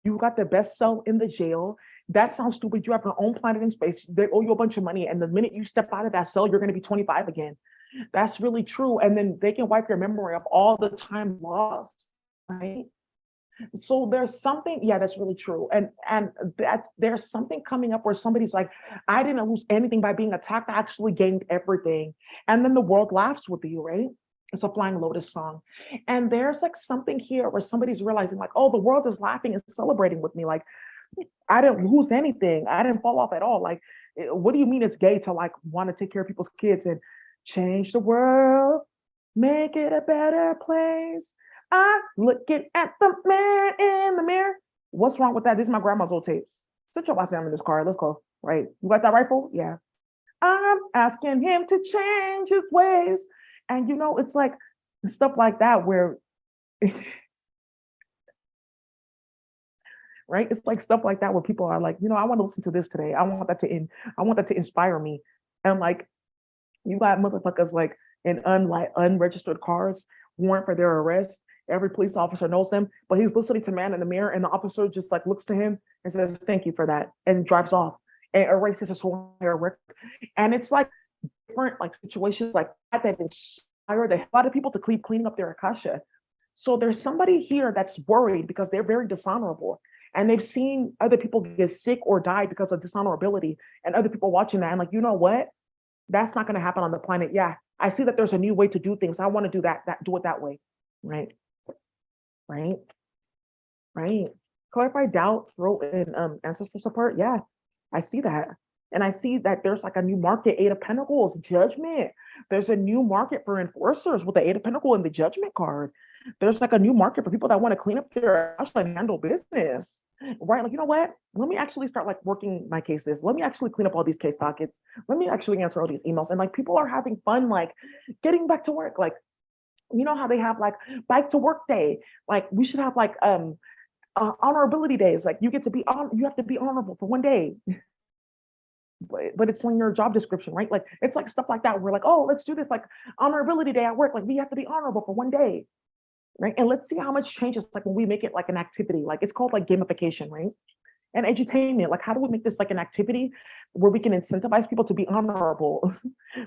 You got the best cell in the jail. That sounds stupid. You have your own planet in space. They owe you a bunch of money. And the minute you step out of that cell, you're going to be 25 again. That's really true. And then they can wipe your memory of all the time lost, right? So there's something, yeah, that's really true. And that there's something coming up where somebody's like, I didn't lose anything by being attacked. I actually gained everything. And then the world laughs with you, right? It's a Flying Lotus song. And there's like something here where somebody's realizing, like, oh, the world is laughing and celebrating with me. Like, I didn't lose anything. I didn't fall off at all. Like, what do you mean it's gay to like want to take care of people's kids and change the world, make it a better place? I'm looking at the man in the mirror. What's wrong with that? These are my grandma's old tapes. Sit your ass down in this car. Let's go. Right. You got that rifle? Yeah. I'm asking him to change his ways. And you know, it's like stuff like that where right? It's like stuff like that where people are like, you know, I want to listen to this today. I want that to inspire me. And like you got motherfuckers like in unregistered cars, warrant for their arrest. Every police officer knows them, but he's listening to Man in the Mirror, and the officer just like looks to him and says, "Thank you for that," and drives off and erases his whole entire record. And it's like different like situations like that inspire a lot of people to keep cleaning up their akasha. So there's somebody here that's worried because they're very dishonorable. And they've seen other people get sick or die because of dishonorability, and other people watching that and like, you know what? That's not going to happen on the planet. Yeah, I see that there's a new way to do things. I want to do that do it that way. Right, right, right. Clarify doubt, throw in ancestor support. Yeah, I see that. And I see that there's like a new market, Eight of Pentacles, judgment. There's a new market for enforcers with the Eight of Pentacles and the judgment card. There's like a new market for people that want to clean up their house and handle business. Right? Like, you know what? Let me actually start like working my cases. Let me actually clean up all these case dockets. Let me actually answer all these emails. And like people are having fun, like getting back to work. Like, you know how they have like bike to work day. Like we should have like honorability days. Like you get to be on, you have to be honorable for one day. But it's on your job description, right? Like it's like stuff like that. We're like, oh, let's do this like honorability day at work. Like we have to be honorable for one day, right? And let's see how much changes like when we make it like an activity. Like it's called like gamification, right? And edutainment. Like how do we make this like an activity where we can incentivize people to be honorable,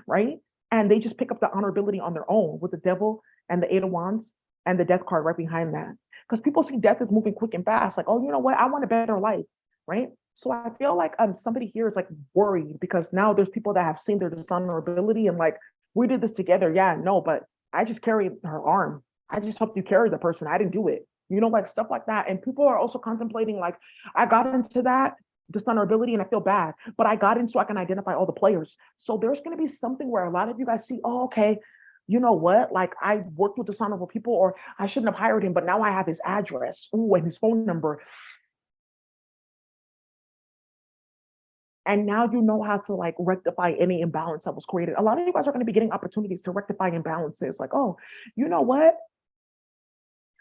right? And they just pick up the honorability on their own with the devil and the Eight of Wands and the death card right behind that. Because people see death is moving quick and fast. Like, oh, you know what? I want a better life, right? So I feel like somebody here is like worried because now there's people that have seen their dishonorability and like we did this together. Yeah, no, but I just carried her arm. I just helped you carry the person. I didn't do it. You know, like stuff like that. And people are also contemplating like I got into that dishonorability and I feel bad, but I got into so I can identify all the players. So there's going to be something where a lot of you guys see, oh, okay, you know what? Like I worked with dishonorable people, or I shouldn't have hired him, but now I have his address, ooh, and his phone number. And now you know how to like rectify any imbalance that was created. A lot of you guys are going to be getting opportunities to rectify imbalances. Like, oh, you know what?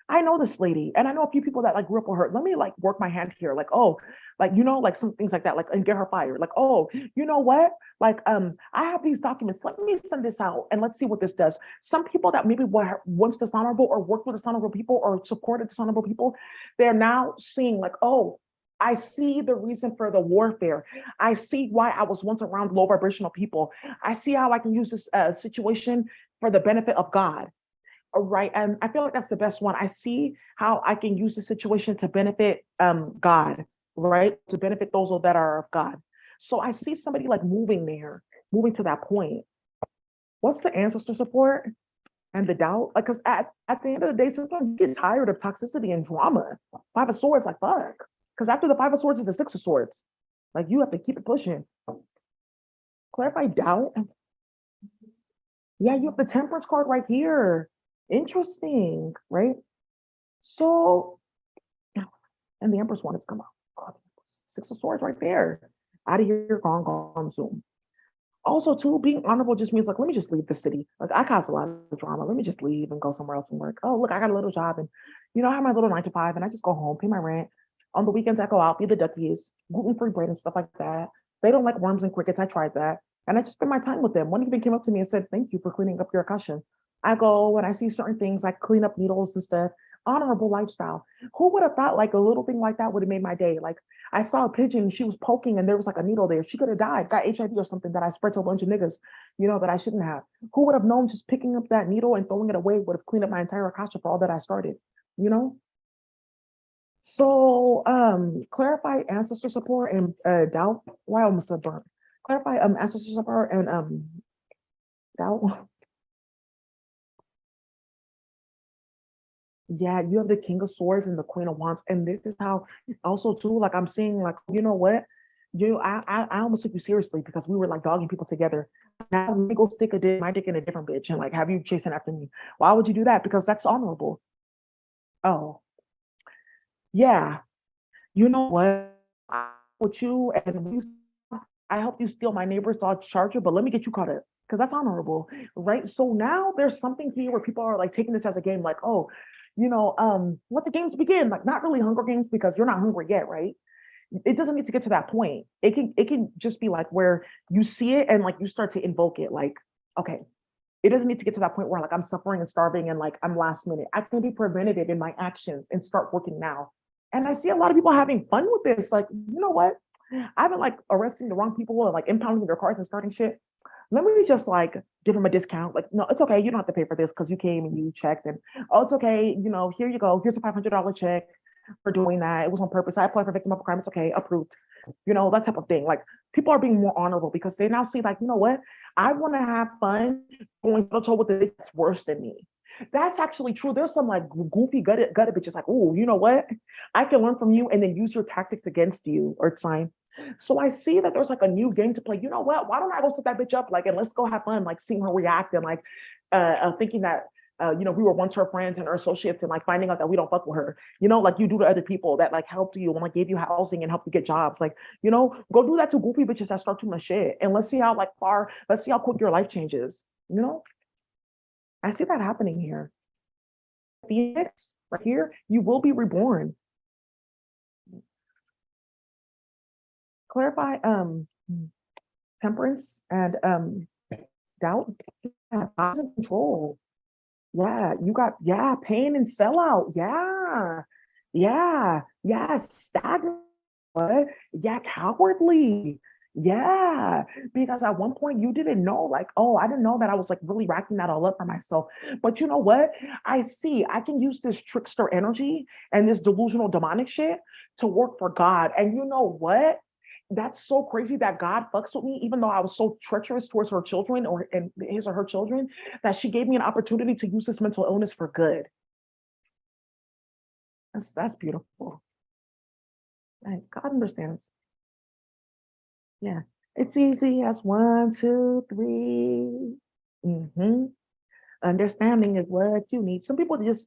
I know this lady, and I know a few people that like grew up with her. Let me like work my hand here, like oh, like like some things like that, like and get her fired. Like oh, you know what? Like I have these documents. Let me send this out and let's see what this does. Some people that maybe were once dishonorable or worked with dishonorable people or supported dishonorable people, they're now seeing like oh. I see the reason for the warfare. I see why I was once around low vibrational people. I see how I can use this situation for the benefit of God. Right. And I feel like that's the best one. I see how I can use the situation to benefit God, right? To benefit those that are of God. So I see somebody like moving there, moving to that point. What's the ancestor support and the doubt? Like, because at the end of the day, sometimes you get tired of toxicity and drama. Five of Swords, like, fuck. Because after the Five of Swords is the Six of Swords. Like, you have to keep it pushing. Clarify doubt. Yeah, you have the Temperance card right here. Interesting, right? So, and the Empress wanted to come out. Oh, Six of Swords right there. Out of here, gone, gone, soon. Also, too, being honorable just means like, let me just leave the city. Like, I cause a lot of drama. Let me just leave and go somewhere else and work. Oh, look, I got a little job and, I have my little 9 to 5 and I just go home, pay my rent. On the weekends, I go out, feed the duckies, gluten-free bread and stuff like that. They don't like worms and crickets. I tried that. And I just spend my time with them. One even came up to me and said, thank you for cleaning up your Akasha. I go and I see certain things, I clean up needles and stuff. Honorable lifestyle. Who would have thought like a little thing like that would have made my day? Like I saw a pigeon, she was poking and there was like a needle there. She could have died, got HIV or something that I spread to a bunch of niggas, that I shouldn't have. Who would have known just picking up that needle and throwing it away would have cleaned up my entire Akasha for all that I started, you know? So clarify ancestor support and doubt. Why almost said burnt. Clarify ancestor support and doubt. Yeah, you have the King of Swords and the Queen of Wands, and this is how also too. Like I'm seeing, like you know what, I almost took you seriously because we were like dogging people together. Now let me go stick my dick in a different bitch and like have you chasing after me. Why would you do that? Because that's honorable. Oh yeah, you know what? With you and I helped you steal my neighbor's Dodge Charger, but let me get you caught up because that's honorable, right? So now there's something here where people are like taking this as a game, like, oh, let the games begin. Like not really Hunger Games because you're not hungry yet, right? It doesn't need to get to that point. It can just be like where you see it and like you start to invoke it. Like, okay, it doesn't need to get to that point where like I'm suffering and starving and like I'm last minute. I can be preventative in my actions and start working now. And I see a lot of people having fun with this. Like, you know what? I've been like arresting the wrong people or like impounding their cars and starting shit. Let me just like give them a discount. Like, no, it's okay. You don't have to pay for this because you came and you checked. And oh, it's okay. Here you go. Here's a $500 check for doing that. It was on purpose. I applied for victim of a crime. It's okay. Approved. That type of thing. Like people are being more honorable because they now see like, you know what? I want to have fun going toe to toe with the that's worse than me. That's actually true. There's some like goofy gutted bitches like, oh, you know what? I can learn from you and then use your tactics against you or sign. So I see that there's like a new game to play. You know what? Why don't I go set that bitch up? Like, and let's go have fun, like seeing her react and like thinking that we were once her friends and her associates and like finding out that we don't fuck with her, like you do to other people that like helped you and like gave you housing and helped you get jobs. Like, go do that to goofy bitches that start too much shit. And let's see how quick your life changes. I see that happening here. Phoenix, right here, you will be reborn. Clarify temperance and doubt. Yeah, control. Yeah, you got pain and sellout. Yeah, stagnant. What? Yeah, cowardly. Yeah, because at one point you didn't know, like, oh, I didn't know that I was like really racking that all up for myself. But you know what? I see I can use this trickster energy and this delusional demonic shit to work for God. And you know what? That's so crazy that God fucks with me, even though I was so treacherous towards her children and his or her children, that she gave me an opportunity to use this mental illness for good. That's beautiful. Like, God understands. Yeah. It's easy as 1, 2, 3. Mm-hmm. Understanding is what you need. Some people just,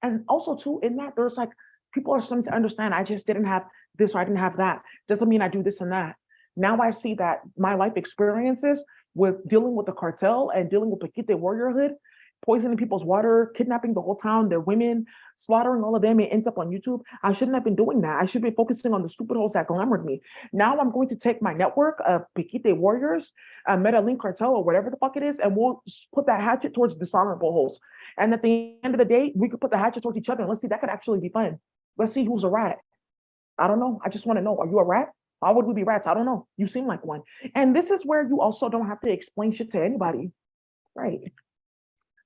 and also too, in that there's like, people are starting to understand I just didn't have this or I didn't have that. Doesn't mean I do this and that. Now I see that my life experiences with dealing with the cartel and dealing with Paquite warriorhood, poisoning people's water, kidnapping the whole town, their women, slaughtering all of them, it ends up on YouTube. I shouldn't have been doing that. I should be focusing on the stupid holes that glamored me. Now I'm going to take my network of Paquite warriors, Medellin cartel, or whatever the fuck it is, and we'll put that hatchet towards dishonorable holes. And at the end of the day, we could put the hatchet towards each other. And let's see, that could actually be fun. Let's see who's a rat. I don't know. I just want to know, are you a rat? How would we be rats? I don't know. You seem like one. And this is where you also don't have to explain shit to anybody, right?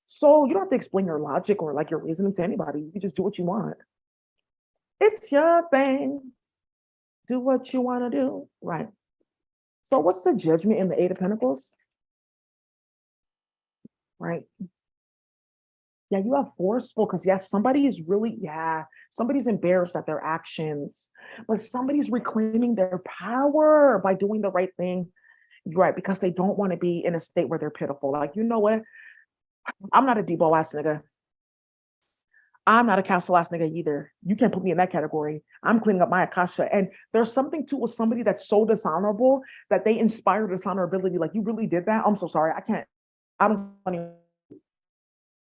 So you don't have to explain your logic or like your reasoning to anybody. You can just do what you want. It's your thing. Do what you want to do, right? So what's the judgment in the Eight of Pentacles? Right? Yeah, you have forceful because yes, somebody is really, somebody's embarrassed at their actions, but somebody's reclaiming their power by doing the right thing, right? Because they don't want to be in a state where they're pitiful. Like, you know what? I'm not a Debo ass nigga. I'm not a castle ass nigga either. You can't put me in that category. I'm cleaning up my Akasha. And there's something too with somebody that's so dishonorable that they inspire dishonorability. Like, you really did that? I'm so sorry. I don't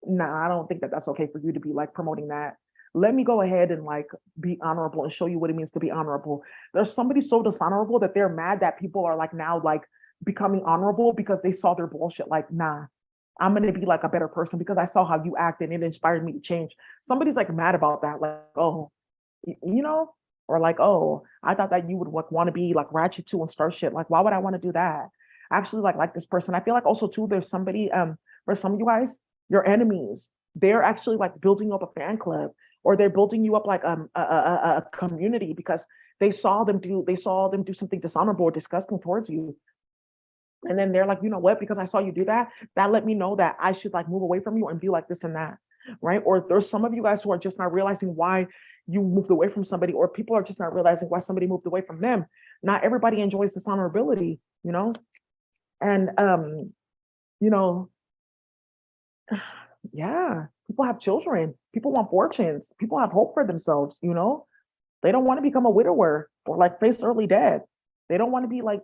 nah, I don't think that that's okay for you to be like promoting that. Let me go ahead and like be honorable and show you what it means to be honorable. There's somebody so dishonorable that they're mad that people are like now like becoming honorable because they saw their bullshit. Like, nah, I'm gonna be like a better person because I saw how you act and it inspired me to change. Somebody's like mad about that, like, oh, you know, or like, oh, I thought that you would like want to be like ratchet too and start shit. Like, why would I want to do that? I actually like this person. I feel like also too, there's somebody, for some of you guys, your enemies, they're actually like building up a fan club or they're building you up like a community because they saw them do something dishonorable or disgusting towards you. And then they're like, you know what, because I saw you do that, that let me know that I should like move away from you and be like this and that, right? Or there's some of you guys who are just not realizing why you moved away from somebody, or people are just not realizing why somebody moved away from them. Not everybody enjoys dishonorability, you know? And you know, yeah, people have children, people want fortunes, people have hope for themselves, you know? They don't want to become a widower or like face early death. They don't want to be like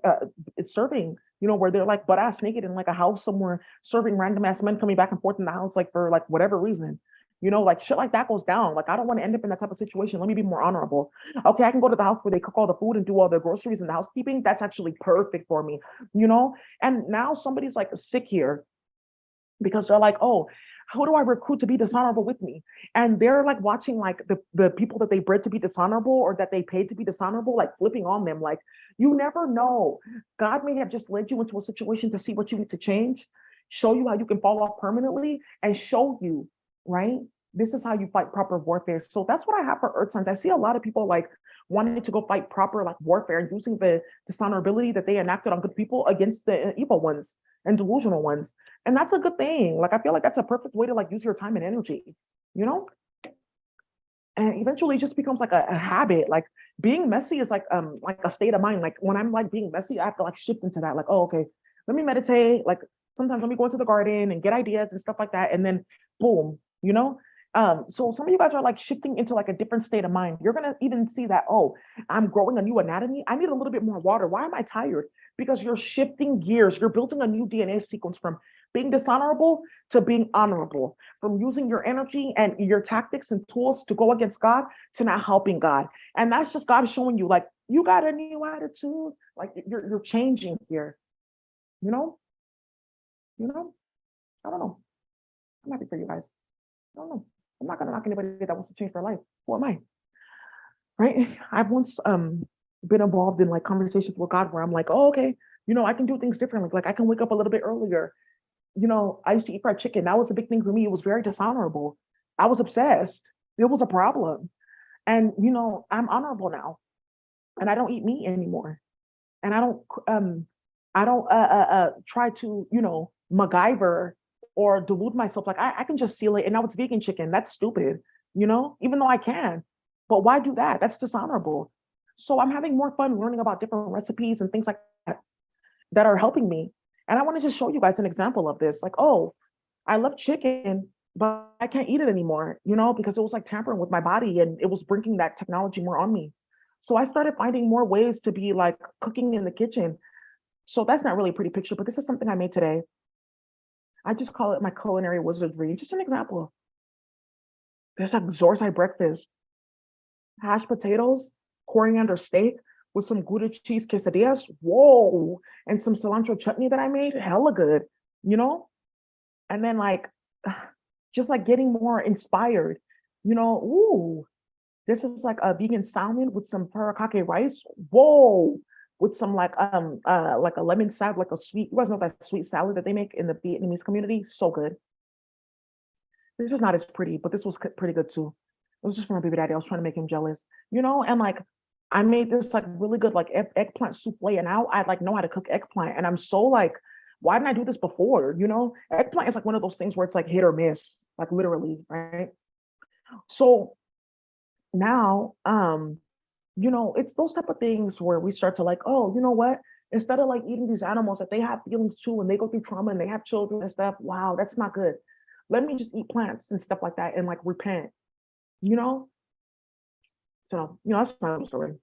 serving, you know, where they're like butt ass naked in like a house somewhere, serving random ass men coming back and forth in the house, like for like whatever reason. You know, like shit like that goes down. Like, I don't want to end up in that type of situation. Let me be more honorable. Okay, I can go to the house where they cook all the food and do all the groceries and the housekeeping. That's actually perfect for me, you know? And now somebody's like sick here because they're like, oh, how do I recruit to be dishonorable with me? And they're like watching like the people that they bred to be dishonorable or that they paid to be dishonorable, like flipping on them. Like, you never know. God may have just led you into a situation to see what you need to change, show you how you can fall off permanently, and show you, right? This is how you fight proper warfare. So that's what I have for Earth signs. I see a lot of people like wanting to go fight proper like warfare and using the dishonorability that they enacted on good people against the evil ones and delusional ones. And that's a good thing. Like, I feel like that's a perfect way to like use your time and energy, you know? And eventually it just becomes like a habit. Like, being messy is like a state of mind. Like, when I'm like being messy, I have to like shift into that. Like, oh, okay, let me meditate. Like, sometimes let me go into the garden and get ideas and stuff like that. And then boom, you know? So some of you guys are like shifting into like a different state of mind. You're gonna even see that, oh, I'm growing a new anatomy. I need a little bit more water. Why am I tired? Because you're shifting gears. You're building a new DNA sequence from being dishonorable to being honorable, from using your energy and your tactics and tools to go against God to not helping God. And that's just God showing you, like, you got a new attitude. Like, you're changing here. You know? You know? I don't know. I'm happy for you guys. I don't know. I'm not gonna knock anybody that wants to change their life. Who am I? Right? I've once been involved in like conversations with God where I'm like, oh, okay, you know, I can do things differently. Like, I can wake up a little bit earlier. You know, I used to eat fried chicken. That was a big thing for me. It was very dishonorable. I was obsessed. It was a problem. And you know, I'm honorable now. And I don't eat meat anymore. And I don't try to, you know, MacGyver or delude myself. Like, I can just seal it and now it's vegan chicken. That's stupid, you know, even though I can. But why do that? That's dishonorable. So I'm having more fun learning about different recipes and things like that that are helping me. And I want to just show you guys an example of this. Like, oh, I love chicken, but I can't eat it anymore, you know, because it was like tampering with my body and it was bringing that technology more on me. So I started finding more ways to be like cooking in the kitchen. So that's not really a pretty picture, but this is something I made today. I just call it my culinary wizardry. Just an example. There's like Zorzai breakfast, hashed potatoes, coriander steak with some Gouda cheese quesadillas. Whoa. And some cilantro chutney that I made. Hella good, you know? And then like just like getting more inspired, ooh, this is like a vegan salmon with some teriyaki rice. Whoa. With some like a lemon salad, like a sweet, you guys know that sweet salad that they make in the Vietnamese community? So good. This is not as pretty, but this was pretty good too. It was just for my baby daddy. I was trying to make him jealous, and like I made this like really good like eggplant souffle, and now I like know how to cook eggplant, and I'm so like, why didn't I do this before? Eggplant is like one of those things where it's like hit or miss, like literally, right? So now, it's those type of things where we start to like, oh, you know what? Instead of like eating these animals that they have feelings too, and they go through trauma and they have children and stuff. Wow, that's not good. Let me just eat plants and stuff like that and like repent, you know? So, that's my little story.